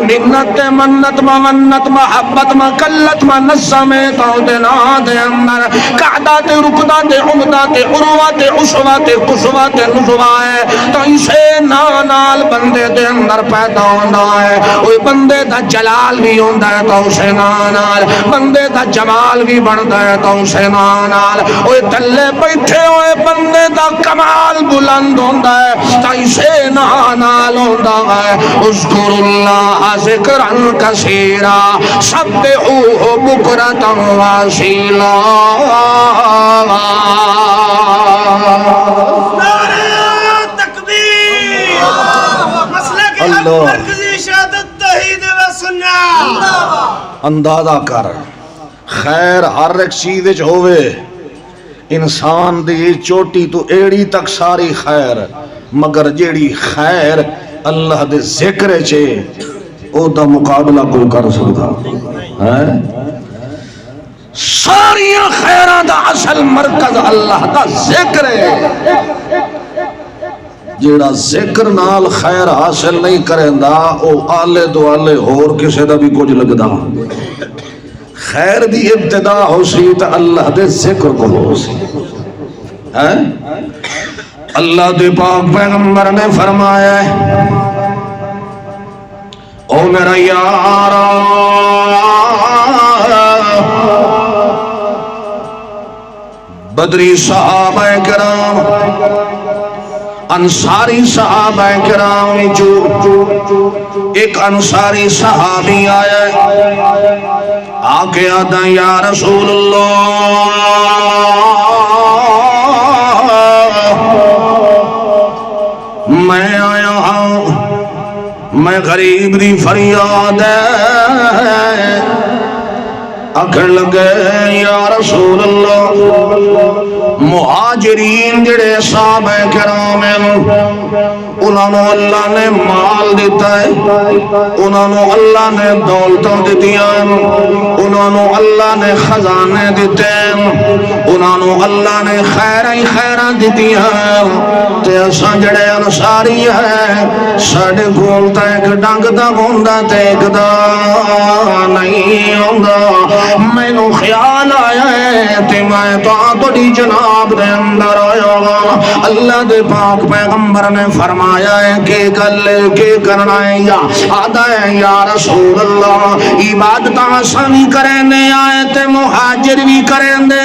منت منت مونت محبت مکلت منظم تو دے نا دے اندر، قعدات رکدات عمدات عروات عشوات قصوات نزوائے تو اسے نال بندے دے اندر پیدا ہونا ہے، اوہ بندے دا جلال بھی ہوندہ ہے تو اسے نال، بندے دا جمال بھی بڑھتا ہے تو اسے نال، اوہ تلے بیٹھے ہوئے بندے دا کمال بلند ہوندہ ہے تو اسے نال ہوندہ ہے۔ اذکر اللہ ذکرا کثیرا سبحوہ بکرۃ وَأَصِیلا۔ اندازہ کر خیر ہر ایک چیز ہوئے، انسان دی چوٹی تو ایڑی تک ساری خیر، مگر جیڑی خیر اللہ دے ذکر چے او دا مقابلہ کوئی کر سکتا ہے؟ ساری خیران دا اصل مرکز اللہ دا ذکر ہے، جیڑا ذکر نال خیر حاصل نہیں کریندا او آلے دو آلے ہور کسے دا بھی کچھ لگدا، خیر دی ابتدا ہو سی تا اللہ دے ذکر کو ہو سی۔ اللہ دے پاک پیغمبر نے فرمایا ہے او میرا یارا بدری صحابہ کرام انصاری صحابہ کرام جو ایک انصاری صحابی آیا آکے آدھا یا رسول اللہ میں آیا ہوں، میں غریب دی فریاد ہے آکھن لگے یا رسول اللہ مہاجرین جڑے صحابہ کرام ہیں انہوں نے اللہ نے مال دیتا ہے، انہوں نے اللہ نے دولتوں دیتیاں، انہوں نے اللہ نے خزانے دیتے ہیں، انہوں نے اللہ نے خیریں دیتیاں، تے اساں جڑے انصاری ہیں ساڈے کول تے ایک ڈنگ دا ہوندا تے ایک دا نہیں ہوندا۔ مینوں خیال آیا ہے تے میں تہاڈی جناب دے اندر آیا ہاں۔ اللہ دے پاک پیغمبر نے فرمایا ہے کہ گل کے کرنا ہے یا آدھا ہے یا رسول اللہ عبادتاں اساں بھی کرنے آئے تے مہاجر بھی کرنے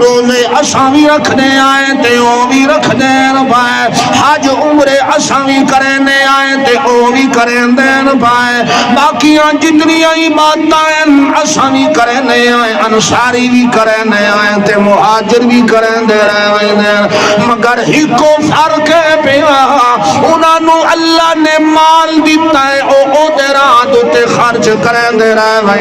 روزے اساں بھی رکھنے آئے تے او بھی رکھنے پائے، حج عمرے اساں بھی کرنے آئے تے او بھی کرنے پائے، باقیاں جتنی عبادتاں اساں بھی کرنے آئے، انصاری بھی کرنے آئے تے مہاجر بھی کرنے رہے، مگر ہی کو فرق پیا انہوں اللہ نے مال دیتا ہے او دے راہ تے خرچ کرنے رہے،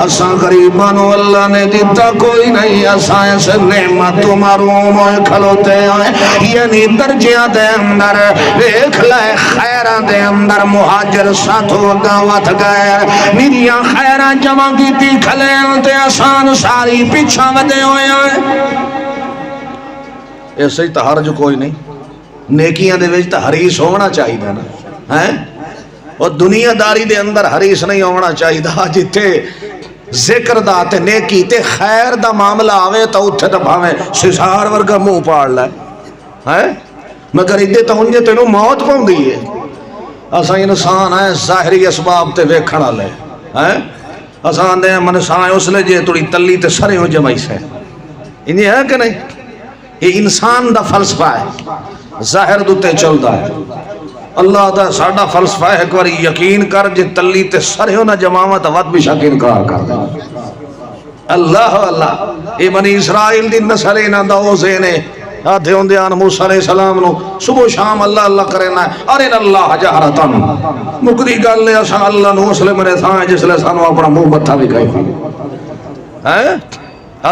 اساں غریبانو اللہ نے دیتا کوئی نہیں، اساں اس نعمت محروم ہوئے کھلوتے ہیں، یعنی درجیاں دے اندر دیکھ لے خیراں دے اندر مہاجر ساتھوں دعوت گئے، میریاں خیراں جمع کیتی کھلیں تے آسان ساری پیچھا ودے ہوئے ہیں۔ ایسے ہی تحرج کوئی نہیں، نیکیاں دے وچ تے حریص ہونا چاہیے نا، اور دنیا داری دے اندر حریص نہیں ہونا چاہیے، جتھے ذکر دا تے نیکی تے خیر دا معاملہ آوے تو اتھے تو بھاویں سسار ورگا منہ پاڑ لائے، مگر ادھے تو انجے تینوں موت پاؤں دی ہے۔ اساں انسان ہے ظاہری اسباب تے ویکھنا لے، اساں دے من سائیں اس لے جے توڑی تلی تے سرے ہو جمعی سے، انہیں ہے کہ نہیں؟ یہ انسان دا فلسفہ ہے، ظاہر دوتے چلتا ہے۔ اللہ دا ساڑھا فلسفہ ہے ایک باری یقین کر جے تلی تے سرے ہو نہ جماوت وقت بھی شک انکار کر دے۔ اللہ اللہ یہ بنی اسرائیل دی نسل نہ دوزے نے آدھے ہوں دیان موسیٰ علیہ السلام نو صبح شام اللہ اللہ کرنا ہے، ارین اللہ جہرتن مقدی گل لے اسا اللہ نو مسلم نے تھا جس لے سانو اپنا منہ متھا بھی کہی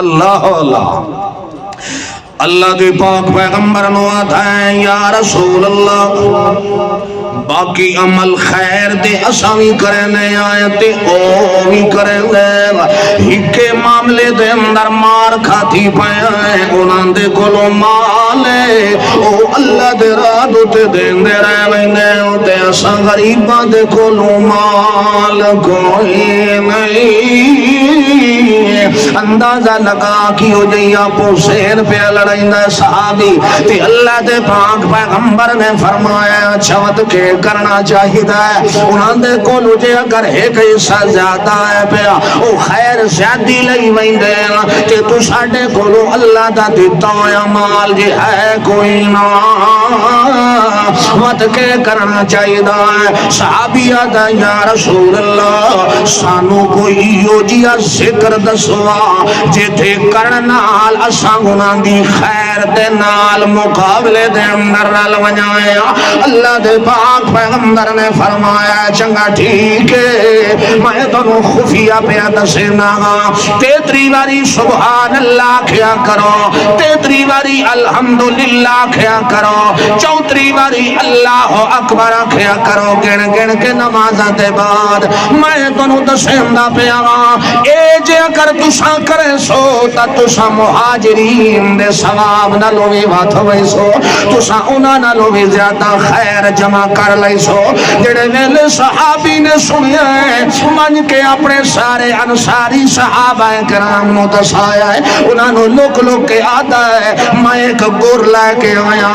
اللہ اللہ اللہ کے پاک پیغمبر نو آتا ہے یا رسول اللہ باقی عمل خیر دے اساوی کرنے آئے تے او بھی کرنے ہکے معاملے دے اندر مار کھاتی پایا ہے انہاں دے کولو مال ہے او اللہ دے راہ تے دین دے رہ ویندے تے اساں غریباں دے کولو مال کوئی نہیں۔ اندازہ لگا کی ہو جئی آپ حسین پہ لڑائندہ صحابی تے اللہ دے پاک پیغمبر نے فرمایا چھوت کے کرنا چاہیے انہاں دے کو لجے اگر ایک حصہ زیادہ ہے پیا او خیر زیادی لئی ویندے تے تو ساڑے کو لو اللہ دا دیتا یا مال جی ہے کوئی نا وقت کے کرنا چاہیے صحابی آدھا یا رسول اللہ سانو کوئی یو جیا ذکر دسوا جیتے کرنال اساں گناہ دی خیر دے نال مقابلے دے اندر رل ونجایا اللہ دے پاک پیغمبر نے فرمایا چنگا ٹھیک ہے میں تنو خفیہ پہ دسینا تیتری واری سبحان اللہ کیا کرو تیتری واری الحمدللہ کیا کرو چوتری واری اللہ اکبر کیا کرو گن گن کے نمازہ دے بعد میں تنو دسینا پہ اے جے اگر تسا کرے سو تا تسا مہاجرین دے ثواب نہ لوی بات ہوئی سو تسا انہاں نہ لوی زیادہ خیر جمع کر لئی سو جڑے ویلے صحابی نے سنیا ہے من کے اپنے سارے انصاری صحابہ کرام نو دسایا ہے انہاں نو لوک لوک کے آدھا ہے میں ایک گر لے کے آیا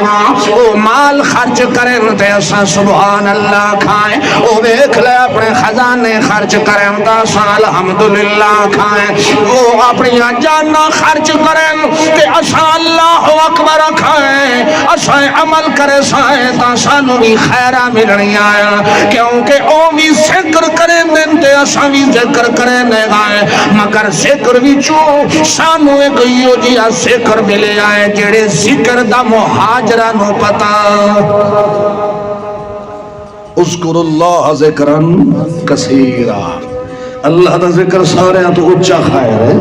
او مال خرچ کریں تے اسا سبحان اللہ کھائیں او ویکھ لے اپنے خزانے خرچ کریں تا اسا الحمدللہ کھائیں او اپنی جانا خرچ کریں تے اسا اللہ اکبر کھائیں اسا عمل کرے سائیں تا سانو بھی خیرہ ملنی آیا کیونکہ او بھی ذکر کریں دن تے اسا بھی ذکر کریں گائیں مگر ذکر بھی چو سانو ایک یو جیا ذکر ملے آئے جڑے ذکر دا مہاجرہ نو پتا اذکر اللہ ذکرن کثیرہ اللہ دا ذکر سارے تو اچھا خیر ہے،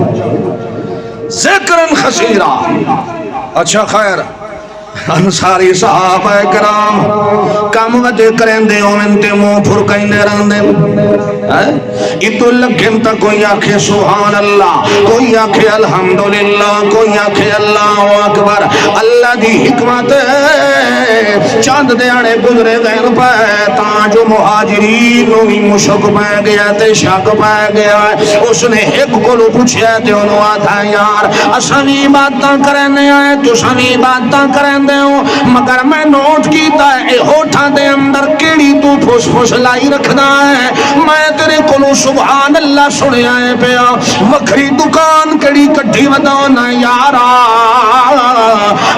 ذکرن خسیرہ اچھا خیر۔ انصاری صحابہ کرام کام وجہ کریں دے اومن تے منہ پھرکائیں دے رہن دے، اتو لکھن تا کوئی آکھے سبحان اللہ، کوئی آکھے الحمدللہ، کوئی آکھے اللہ اکبر۔ اللہ دی حکمت چاند دیانے گزرے غیر پہ تاں مہاجرین نو بھی مشک پہ گیا تے شک پہ گیا۔ اس نے ایک کلو پوچھیا تے انہوں آتا یار اسامی باتاں کرنے آئے تو سامی باتاں کرنے دے ہو، مگر میں نوٹ کیتا ہے اے ہوٹھا دے اندر کیڑی تو پھوس پھوس لائی رکھنا ہے۔ میں تیرے کلو سبحان اللہ سنے آئے پیا، وکھری دکان کیڑی کٹھی ودانا یارا،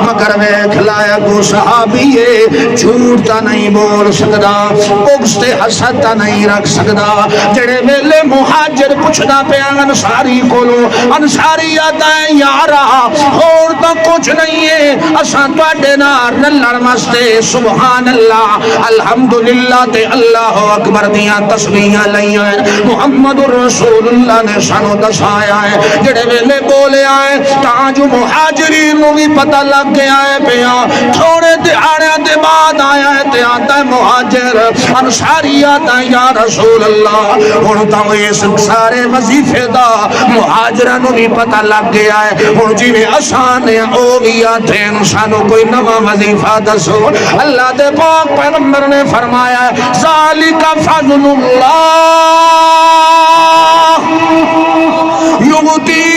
مگر میں کھلایا کو صحابیے جھوٹ تا نہیں بول سکدا، بغض تے حسد تا نہیں رکھ سکدا۔ جڑے ویلے مہاجر پوچھدا پیا انصاری کولو، انصاری آتا ہے یارا اور تا کچھ نہیں ہے، اساں تواڈے نال لڑن واسطے سبحان اللہ الحمدللہ تے اللہ اکبر دیاں تسبیحاں لائیاں ہیں، محمد رسول اللہ نے سانو دسایا ہے۔ جڑے ویلے بولے آئے تاں جو مہاجرین نو بھی پتہ لگ گیا ہے پیا، تھوڑے دیہاڑیاں دے بعد آیا ہے تے آتا ہے مہاجر انصاری آتا ہے یا رسول اللہ ہن تاں اس سارے وظیفے دا مہاجراں نو بھی پتہ لگ گیا ہے، ہن جویں اساں نے او بھی آتے سانو کوئی نواں وظیفہ دسو۔ اللہ دے پاک پیغمبر نے فرمایا ذالک فضل اللہ یؤتیہ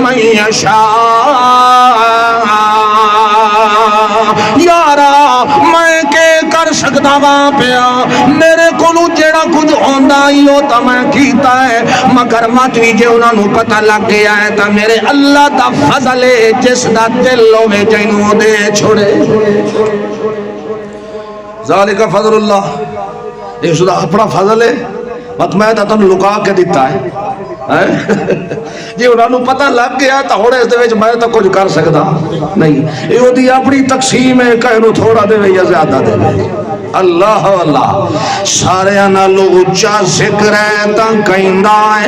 من یشاء۔ یارا میں کہ کر سکتا وہاں پیا، میرے کولو جیڑا کچھ ہوندا ہی ہوتا میں کیتا ہے، مگر ماتوی جے انہاں نو پتہ لگ گیا ہے تا میرے اللہ دا فضل ہے، جس دا دل ہوے جینوں دے چھوڑے۔ ذالک فضل اللہ، یہ خدا اپنا فضل ہے، بس میں تا تن لکا کے دیتا ہے جی انہوں نے پتہ لگ گیا تو ہوڑے اس دے وچ میں تو کچھ کر سکتا نہیں، یہ دی اپنی تقسیم ہے، کہنو تھوڑا دے یا زیادہ دے۔ اللہ اللہ سارے نالو اچا ذکر ہے تاں کہندا ہے،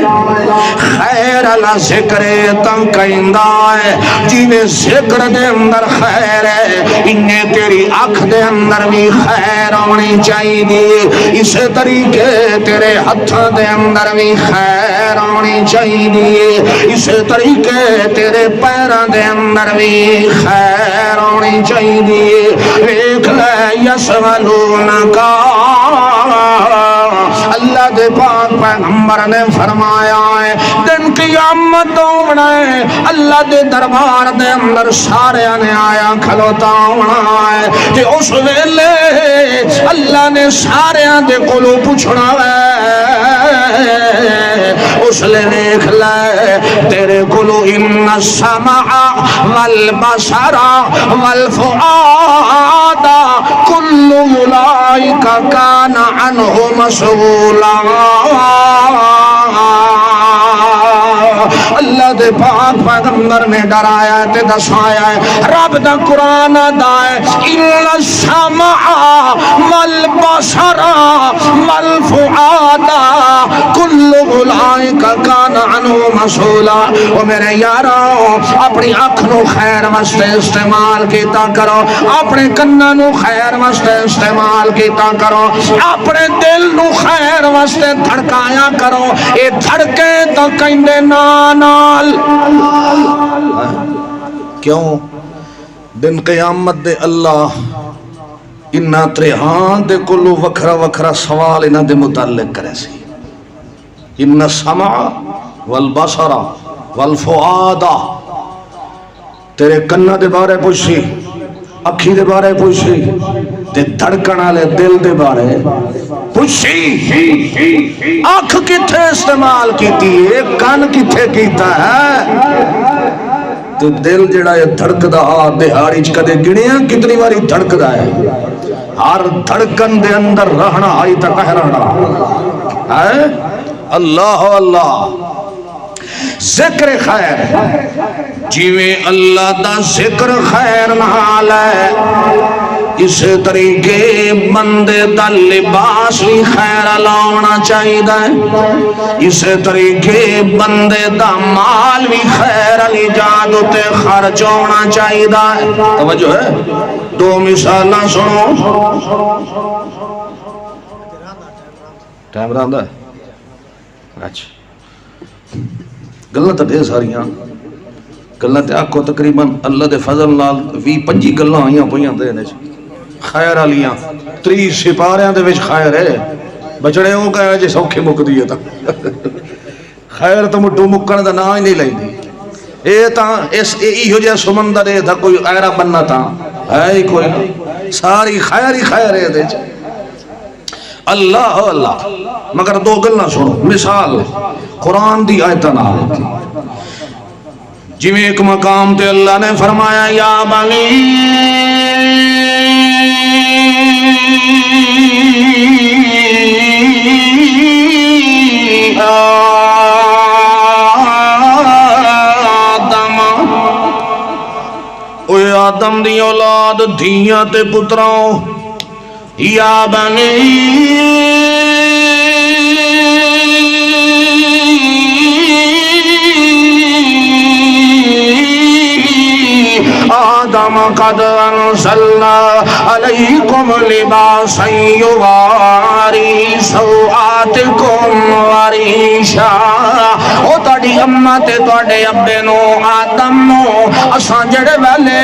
خیر اللہ ذکر ہے تاں کہندا ہے، جیویں ذکر دے اندر خیر ہے انہیں تیری آنکھ دے اندر بھی خیر ہونی چاہیے، اس طریقے تیرے ہتھاں دے اندر بھی خیر ہونی چاہیے، اس طریقے تیرے پیراں دے اندر بھی خیر ہونی چاہیے۔ ایک لے یسولون کا اللہ دے پاک پیغمبر نے فرمایا ہے دن قیامت ہونا ہے، اللہ دے دربار دے اندر سارے نے آیا کھلوتا ہونا ہے، تے اس ویلے اللہ نے سارے دے کولو پوچھنا ہے، اس لے دیکھ لے تیرے کولو ان السمع والبصر والفؤاد کل اولئک کان عنہ مسئولا۔ اللہ دے پاک پیغمبر نے ڈرایا تے دسایا ہے، رب دا قرآن دا ہے ان السمع والبصر والفؤاد کل اولئک کان عنہ مسئولا۔ او میرے یارو اپنی آنکھ نو خیر واسطے استعمال کیتا کرو، اپنے کناں نو خیر واسطے استعمال کیتا کرو، اپنے دل نو خیر واسطے دھڑکایا کرو، اے دھڑکے تو کہندے نال کیوں دن قیامت دے اللہ انہاں تریہاں دے کلو وکھرا وکھرا سوال انہاں دے متعلق کرے سی۔ ان السمع والبصر والفؤاد، تیرے کنہ دے بارے پوچھی، اکھی دے بارے پوچھی، تے دھڑکن والے دل دے بارے پوچھی۔ آنکھ کتھے استعمال کیتی ہے، کان کتھے کیتا ہے، تے دل جڑا ہے دھڑکدا دہاڑی چ کدے گنیا کتنی باری دھڑکدا ہے، ہر دھڑکن دے اندر رہنا آئی تک رہنا ہے۔ اللہ اللہ ذکر خیر جیویں اللہ دا ذکر خیر نال ہے، اس طریقے بندے دا لباس بھی خیر لاؤنا چاہیے، اس طریقے بندے دا مال بھی خیر ایجاد تے خرچ ہونا چاہیے۔ توجہ ہے، دو مثالاں سنو۔ ٹائم رہندا ہے؟ اچھا، گلاں تے ڈھیر ساریاں گلاں تے آکھو تقریباً اللہ دے فضل نال 20-25 گلاں آئیاں پئیاں دے نے خیر والیاں، 30 سپاریاں دے وچ خیر ہے، بچڑے او کہے جے سوکھے مکدی ہے تا خیر تو مٹو مکن دا نام ہی نہیں لیندی، اے تاں اس ایہو جہا سمندر ہے دا کوئی غیرہ بننا تاں ہے ہی کوئی نہ، ساری خیر ہی خیر ہے دے اللہ اللہ۔ مگر دو گلاں سنو، مثال قرآن دی آیتاں نال جویں ایک مقام تے اللہ نے فرمایا یا بنی آدم، اے آدم دی اولاد دھیاں تے پتراں، یا بنی آدم قد انزلنا علیکم لباسا یواری سوآتکم وریشا۔ او تاڑی اماں تے تواڈے ابے نو آدم نو اساں جڑے والے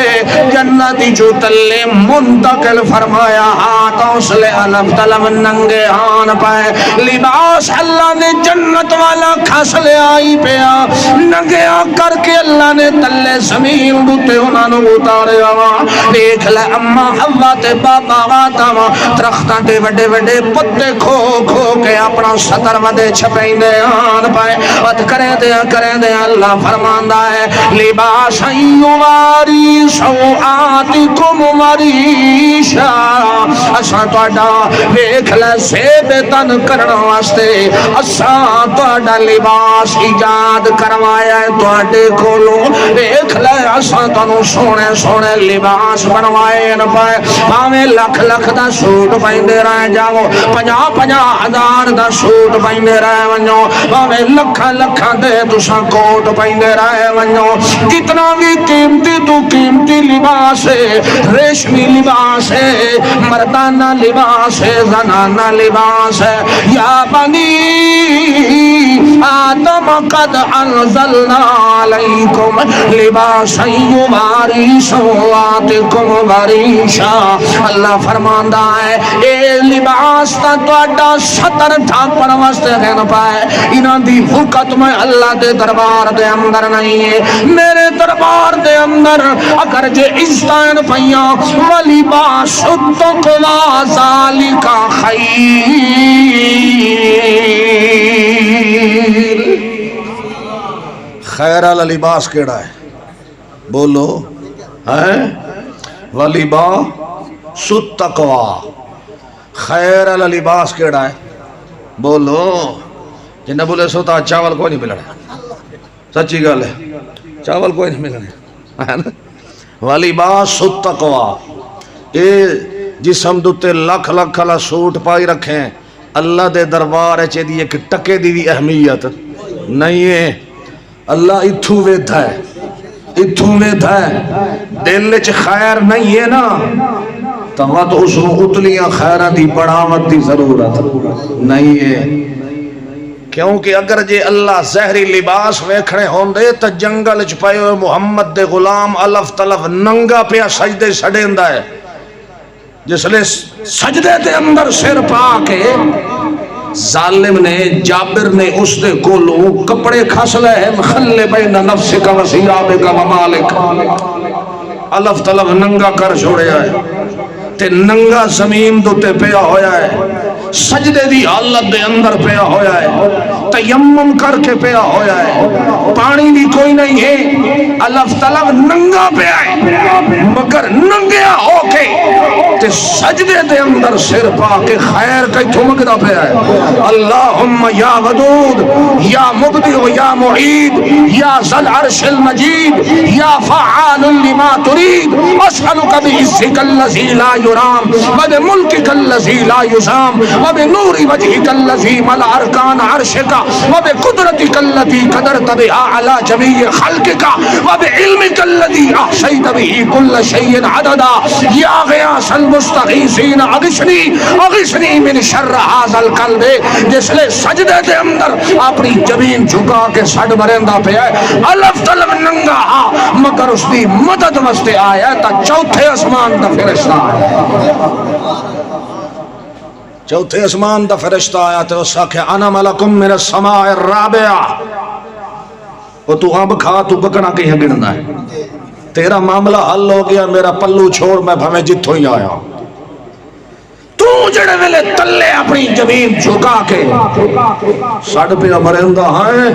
جنتی جو تلے منتقل فرمایا، ہاتھ حوصلے علم طلب ننگے آن پائے، لباس اللہ نے جنت والا کھس لے آئی پیا، ننگے آ کر کے اللہ نے تلے زمین بوتے انہاں نو اتارے آوا۔ دیکھ لے اماں حوا تے بابا آدم درختاں تے وڈے وڈے پتے کھو کھو کے اپنا سطر ودے چھپیندے آن پائے، وت کرے دے اللہ فرماندا ہے لباسا یواری سوآتکم وریشا، اساں تہاڈا ویکھ لے زیب تن کرن واسطے اساں تہاڈا لباس ایجاد کروایا ہے تہاڈے کولوں، ویکھ لے اساں تانوں سونے سونے لباس بنوائے نہ پائے، پاویں لکھ لکھ دا سوٹ پائندے رہ جاؤ، 50-50 ہزار دا سوٹ پائندے رہ ونجو، پاویں لکھاں لکھاں دے تساں کوٹ پائندے رہ ونجو، جتنا بھی قیمتی تو قیمتی لباس ہے، ریشمی لباس ہے، مردانہ لباس ہے، زنانہ لباس ہے، یا بنی آدم قد انزلنا علیکم لباسا یواری سوآتکم وریشا۔ اللہ فرماندا ہے اے لباس تا تہاڈا ستر ڈھانپن واسطے ہے نہ پائے، انہاں دی حکت میں اللہ دے دربار دے اندر نہیں ہے، میرے دربار دے اندر اگر جے عزتاں پئیاں ولباس التقوی ذالک خیر، خیر والا لباس کیڑا ہے بولو ہے؟ ولباس التقوی، خیر والا لباس کیڑا ہے بولو؟ جنہیں بولے سو تا چاول کوئی نہیں ملنا، سچی گل ہے چاول کوئی نہیں ملنا، ولباس التقوی، اے جسم دوتے لکھ لکھ والا سوٹ پائی رکھیں، اللہ دے دربار ہے دی ایک ٹکے دی بھی اہمیت نہیں ہے۔ اللہ اتھو ویدھا ہے، اتھو ویدھا ہے، دل چ خیر نہیں ہے نا تو اس کو اتلیاں خیرہ دی بڑھاوت دی ضرورت نہیں ہے، کیونکہ اگر جے اللہ زہری لباس ویکھنے ہوندے تو جنگل چ پائے ہوئے محمد دے غلام الف تلف ننگا پیا سجدے سڑیندا ہے، جس لئے سجدے دے اندر سر پا کے ظالم نے جابر نے اس دے کولوں کپڑے کھس لے ہیں خلے بین نفسک و ثیابک و مالک، الف تلف ننگا کر چھوڑیا ہے تے ننگا زمین دوتے پیا ہویا ہے، سجدے دی حالت دے اندر پیا ہویا ہے، تیمم کر کے پیا ہویا ہے، پانی بھی کوئی نہیں ہے، اللہ طلب ننگا پیا ہے، مگر ننگیا ہو کے تے سجدے دے اندر سر پا کے خیر کئی تھمکدا پیا ہے، اللہم یا ودود یا مبدع یا معید یا ذی العرش المجید یا فعال لما ترید، اسألک بعزک الذی لا یرام وبملکک الذی لا یزام وبنور وجهك الذي ملأ أركان عرشك وبقدرتك التي قدرت بها على جميع خلقك وبعلمك الذي أحصيت به كل شيء عددا يا غياث المستغيثين اغثني من شر هذا القلب، جس لئے سجدے دے اندر اپنی زمین جھکا کے سڑ مرندہ پہ ہے، الف طلب ننگا ہا مگر اس دی مدد واسطے آیا تا چوتھے اسمان دا فرشتہ آیا، چوتھے اسمان دا فرشتہ آیا تو اس آکھے انا ملکم من السماء الرابعہ، وہ تو اب کھا تو بکنا کہیں گرنا ہے، تیرا معاملہ حل ہو گیا، میرا پلو چھوڑ میں بھمیں جتھو ہی آیا، تو جڑے ویلے تلے اپنی زمین جھکا کے سڑ پہ مرندہ ہے،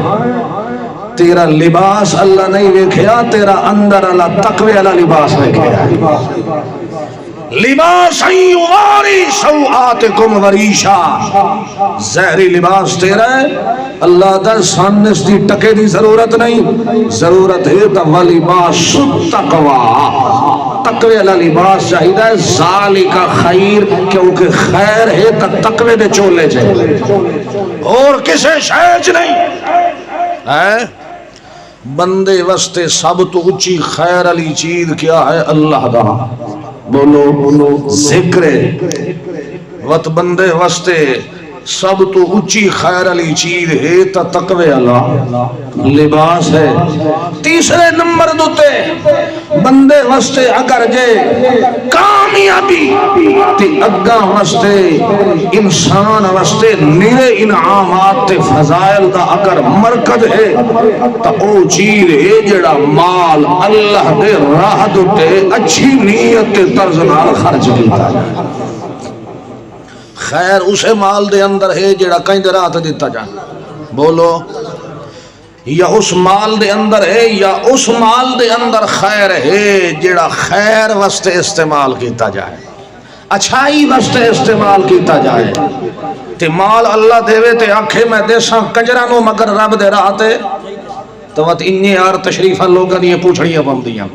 تیرا لباس اللہ نہیں ویکھیا، تیرا اندر اللہ تقوی اللہ لباس ویکھیا، لباس یواری سوآتکم وریشا، زہری لباس تیرا ہے، اللہ دا سامنے اس دی ٹکے دی ضرورت نہیں، ضرورت ہے تا ولباس التقوی، تقوی اللہ لباس چاہیدہ ہے، ذالک خیر، کیونکہ خیر ہے تا تقوی دے چولے چاہیے اور کسے شہج نہیں، بندے وستے سب تو اچھی خیر علی چیز کیا ہے؟ اللہ دا بولو ذکر، وقت بندے وستے سب تو اچھی خیر علی چیز ہے تا تقوی اللہ لباس ہے، تیسرے نمبر دوتے بندے وستے اگر جے کامیابی تی اگاں وستے انسان وستے نیرے انعامات تے فضائل دا اگر مرکز ہے تا او چیز ہے جڑا مال اللہ دے راہ دوتے اچھی نیت تے طرز نال خرچ کیتا ہے، خیر اسے مال دے اندر ہے جڑا کہیں دے راہ تے دیتا جائے، بولو یا اس مال دے اندر ہے یا اس مال دے اندر خیر ہے جڑا خیر واسطے استعمال کیتا جائے، اچھائی واسطے استعمال کیتا جائے، تے مال اللہ دے وے تے آکھے میں دے ساں کنجرانو مگر رب دے راہ تے تو وقت انہی یار تشریفہ لوگاں دیئے پوچھڑیاں بم دیاں،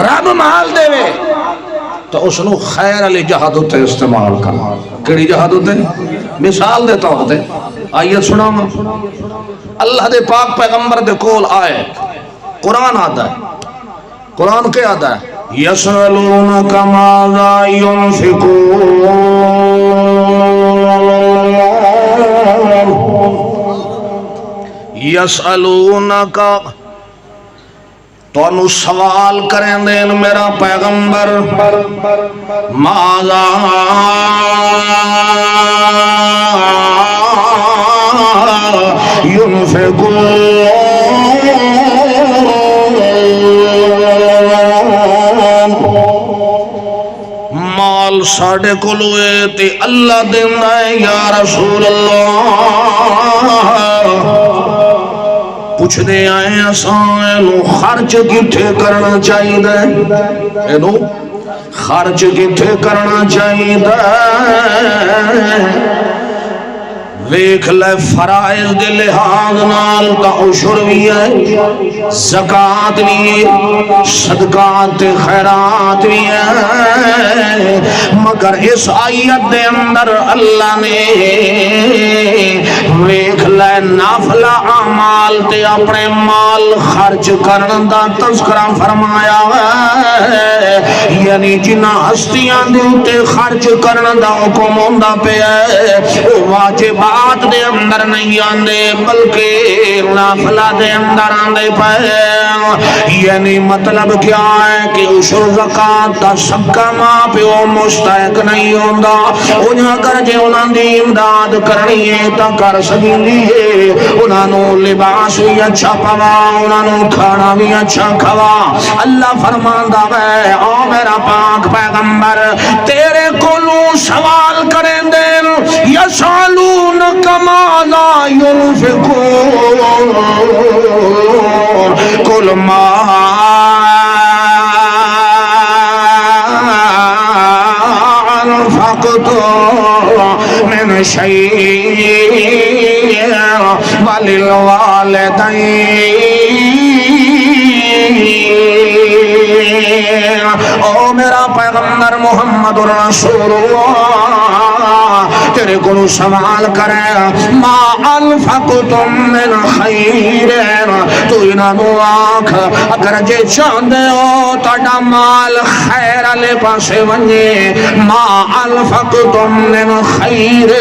رب مال دے وے تو اس نو خیر علی جہاد ہوتے استعمال کرنا، کیڑی جہاد ہوتے؟ مثال دیتا ہوتے، آیت سنا اللہ دے پاک پیغمبر دے کول آئے، قرآن آدھا ہے، قرآن کے آدھا ہے یسألونک ماذا ينفقون، یسألونک تو انو سوال کریں دین میرا پیغمبر ماذا ينفقون، مال ساڑے کلوے تے اللہ دینا ہے یا رسول اللہ، پوچھ دے آئے اسانو خرچ کتھے کرنا چاہیے دے، اینو خرچ کتھے کرنا چاہیے دے، ویکھ لے فرائض دے لحاظ نال تا عشر بھی ہے، زکاة بھی ہے، صدقات تے خیرات بھی ہے، مگر اس آیت دے اندر اللہ نے ویکھ لے نافلہ اعمال تے اپنے مال خرچ کرن دا تذکرہ فرمایا ہے، یعنی جنہ ہستیاں دے تے خرچ کرن دا حکم ہوندا پیا ہے، او واجبات دے اندر نہیں آندے بلکہ نافلہ دے اندر آندے پہ، یعنی مطلب کیا ہے کہ عشر زکاة دا سکا ماں پیو مستحق لائق نہیں ہوندا انہاں کر جے انہاں دی امداد کرنی ہے تا کر سکندی ہے انہاں نو لباس بھی اچھا پوا انہاں نو کھانا بھی اچھا کھوا اللہ فرماندا ہے او میرا پاک پیغمبر تیرے کولوں سوال کریں دے یسالون کما لا ينفقون قل ما من شيء وللوالدين او میرا پیغمبر محمد رسول اللہ تیرے کو سوال کرے ما انفقتم من خیر تو انہوں آنکھ اگر جے چاندے ہو تاڑا مال خیر علی پاسے ونجے ما انفقتم من خیر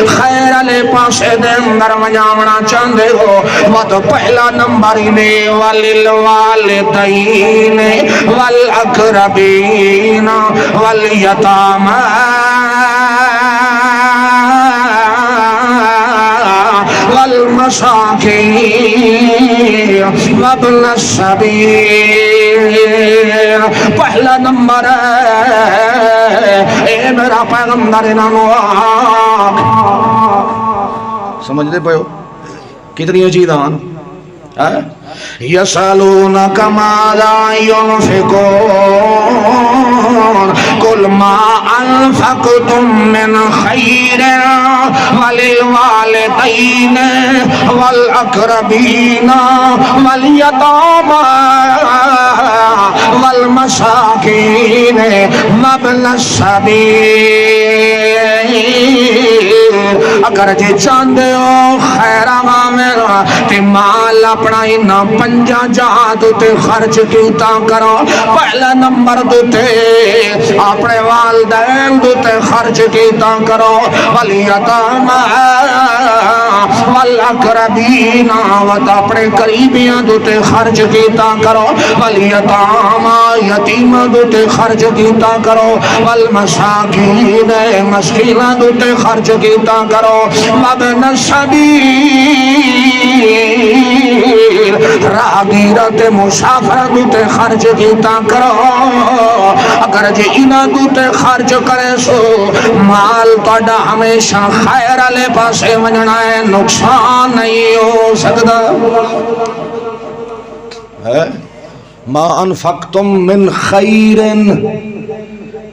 خیر علی پاسے دے اندر ونجامنا چاندے ہو وہ تو پہلا نمبر میں وللوالدین والاقربین والیتامى والمساکین وابن السبیل پہلا نمبر ہے اے میرا پیغمبر انہوں سمجھ دے پہو کتنی چیزان یسالونک ماذا ينفقون قل ما انفقتم من خیر وللوالدین والاقربین والیتامى والمساکین وابن السبیل اگر جے چاندے ہو خیر میرا تے مال اپنا انہا پنجا جہاں تے خرچ کیتا کرو پہلا نمبر تے اپنے والدین تے خرچ کیتا کرو والیتامى والاقربین اپنے قریبیاں تے خرچ کیتا کرو والیتامى یتیم تے خرچ کیتا کرو والمساکین مسکینہ تے خرچ کیتا کرو وابن السبیل راہگیرت مسافر تے خرچ کیتا کرو اگر جے انہاں تے خرچ کرے سو مال تہاڈا ہمیشہ خیر والے پاسے ونجنا ہے نقصان نہیں ہو سکدا ہے ما انفقتم من خیر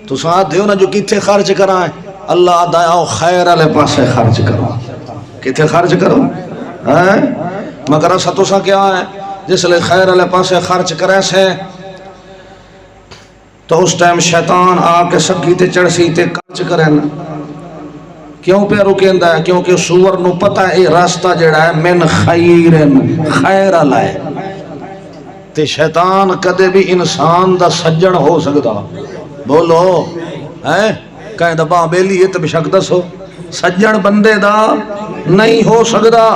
تو ساتھ دیو نا جو کتھے خرچ کرائیں اللہ دایا خیر والے پاسے خرچ کرو کتھے خرچ کرو مگر ایسا تو سا کیا ہے جس لئے خیر والے پاسے خرچ کرے سے تو اس ٹائم شیطان آ کے سکی تے چڑھ سی تے خرچ کرے نا کیوں پہ رکیندہ ہے کیونکہ سور نو پتہ ہے راستہ جڑا ہے من خیرن خیر علیہ تے شیطان کدے بھی انسان دا سجن ہو سکتا بولو کہیں دبا بیلی ہے تو بشک دسو سجن بندے دا نہیں ہو سکتا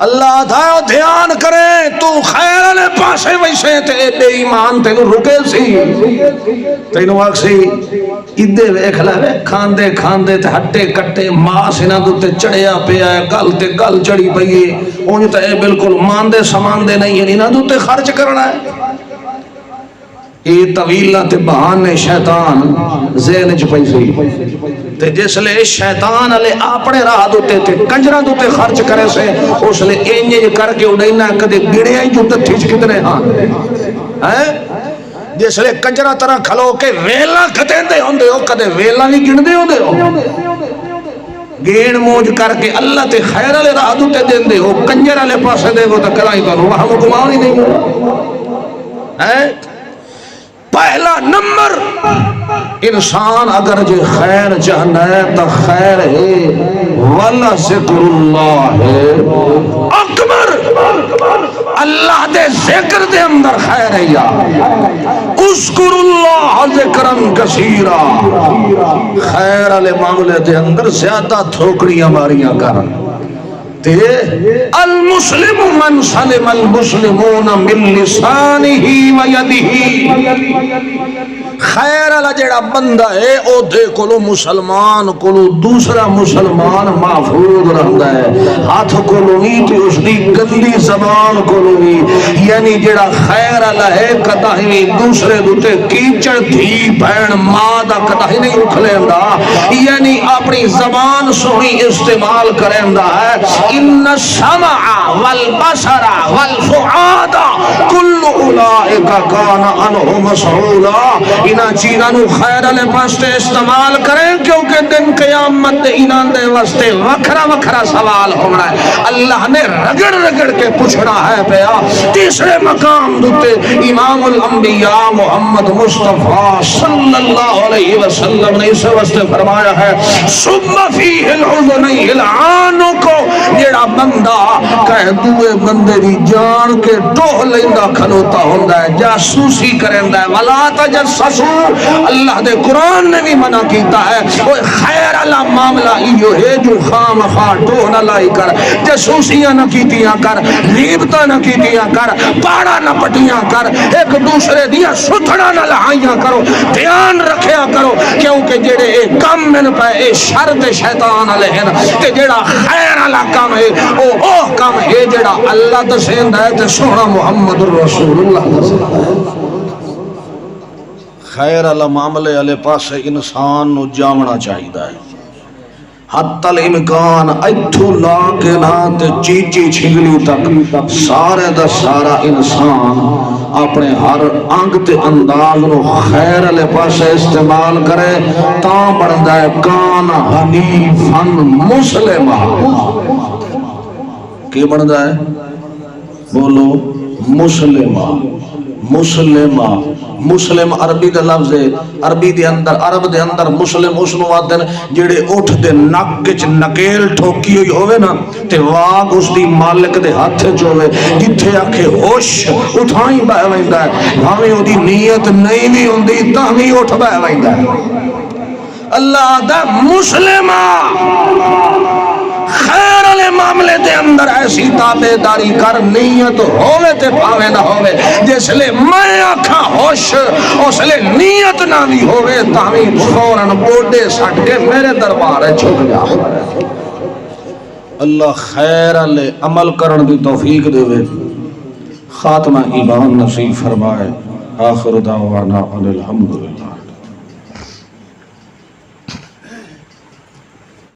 اللہ دھاؤ دھیان کرے تو خیر علی پاسے ویسے تے بے ایمان تے رکے سی تینو آگ سی ادھے ویکھ لے کھاندے کھاندے تے ہٹے کٹے ماں سنہ دو تے چڑیا پیا ہے گل تے گل چڑی پئیے اونج تے بالکل ماندے سماندے نہیں ہے نہ دو تے خرچ کرنا ہے یہ طویلہ تے بہانے شیطان ذہن چ پئی سی تے جس لے شیطان علی اپنے راہ دوتے تے کنجراں دوتے خرچ کرے سے اس لے انج کر کے اڑینا کدے گڑیا ہی جو تھچ کتنے ہاں جس لے کنجراں طرح کھلو کے ویلا کھتیندے ہوندے ہو کدے ویلا نہیں گندے ہوندے ہو گین موج کر کے اللہ تے خیر علی راہ دوتے دیندے ہو کنجر علی پاسے دے وہ تے کلائی تو وہاں گمان ہی نہیں ہو پہلا نمبر انسان اگر جو خیر چاہنا ہے تو خیر ہے والا ذکر اللہ ہے اکبر اللہ دے ذکر دے اندر خیر ہے یا اذکر اللہ ذکرن کثیرا خیر علی معاملے دے اندر زیادہ تھوکڑیاں ماریاں کرن المسلم من سلم المسلمون من لسانه و یده خیر والا جڑا بندہ ہے او دے کولو مسلمان کولو دوسرا مسلمان محفوظ رہندا ہے، ہاتھ کولو نہیں تے اس دی گندی زبان کولو نہیں، یعنی جڑا خیر والا ہے کدی دوسرے دوتے کیچڑ دھی بہن ماں دا کدی نہیں اٹھ لیندا، یعنی اپنی زبان سونی استعمال کریندا ہے۔ ان السمع والبصر والفؤاد کل اولئک کان عنہ مسئولا، انہاں چیزاں نو خیر والے پاسے استعمال کریں کیونکہ دن قیامت انہاں دے واسطے وکھرا وکھرا سوال ہونا ہے، اللہ نے رگڑ رگڑ کے پوچھنا ہے پیا۔ تیسرے مقام دوتے امام الانبیاء محمد مصطفیٰ صلی اللہ علیہ وسلم نے اس واسطے فرمایا ہے ثم فیہ الاذنین العانق، جڑا بندہ کہہ دوے بندے دی جان کے ٹوہ لیندا کھلوتا ہوندا ہے، جاسوسی کریندا ہے، ولا تجسسوا، اللہ دے قرآن نے بھی منع کیتا ہے وہ خیر والا معاملہ ایو ہے جو خام خواہ ٹوہ نہ لائی کر، جاسوسیاں نہ کیتیاں کر، غیبتاں نہ کیتیاں کر، پاڑا نہ پٹیاں کر، ایک دوسرے دیا ستھڑا نہ لہائیاں کرو، دھیان رکھیا کرو، کیونکہ جڑے ایک کم من پہ اے شرط شیطان علیہن تے جڑا خیر والا کم ہے او کم ہے جڑا اللہ دسیند ہے تے سونا محمد رسول اللہ دسیند ہے۔ خیر والا معاملے والے پاسے انسان نو جامنا چاہیدا ہے، حتی الامکان ایتھو لا کے نا تے چیچی چھگلی تک سارے دا سارا انسان اپنے ہر انگ تے انداز نو خیر والے پاسے استعمال کرے تاں بندا ہے کان حنیفن مسلمہ۔ کی بندا ہے؟ بولو مسلمہ۔ مسلمہ مسلم عربی دا لفظ ہے، عربی دے اندر عرب دے اندر مسلم اس نو آدن جڑے اٹھ دے نک وچ نکیل ٹھوکی ہوئی ہوئے نا تے واگ اس دی مالک دے ہاتھ وچ ہوئے، جتھے آکھے ہوش اٹھائیں بہ ویندا ہے، بھاویں اودی نیت نہیں بھی ہوندی تاں وی اٹھ بہ ویندا ہے۔ اللہ دا مسلمہ خیر والے معاملے دے اندر ایسی تابع داری کر، نیت ہوئے تے پاوے نہ ہوئے، جس لئے میں آکھا ہوش اس لئے نیت نہ بھی ہوئے تاوی فوراً بوڈے سٹ کے میرے دربارے چھک جا۔ اللہ خیر والے عمل کرن دی توفیق دے وے، خاتمہ ایمان نصیب فرمائے۔ آخر دعوانا الحمدللہ۔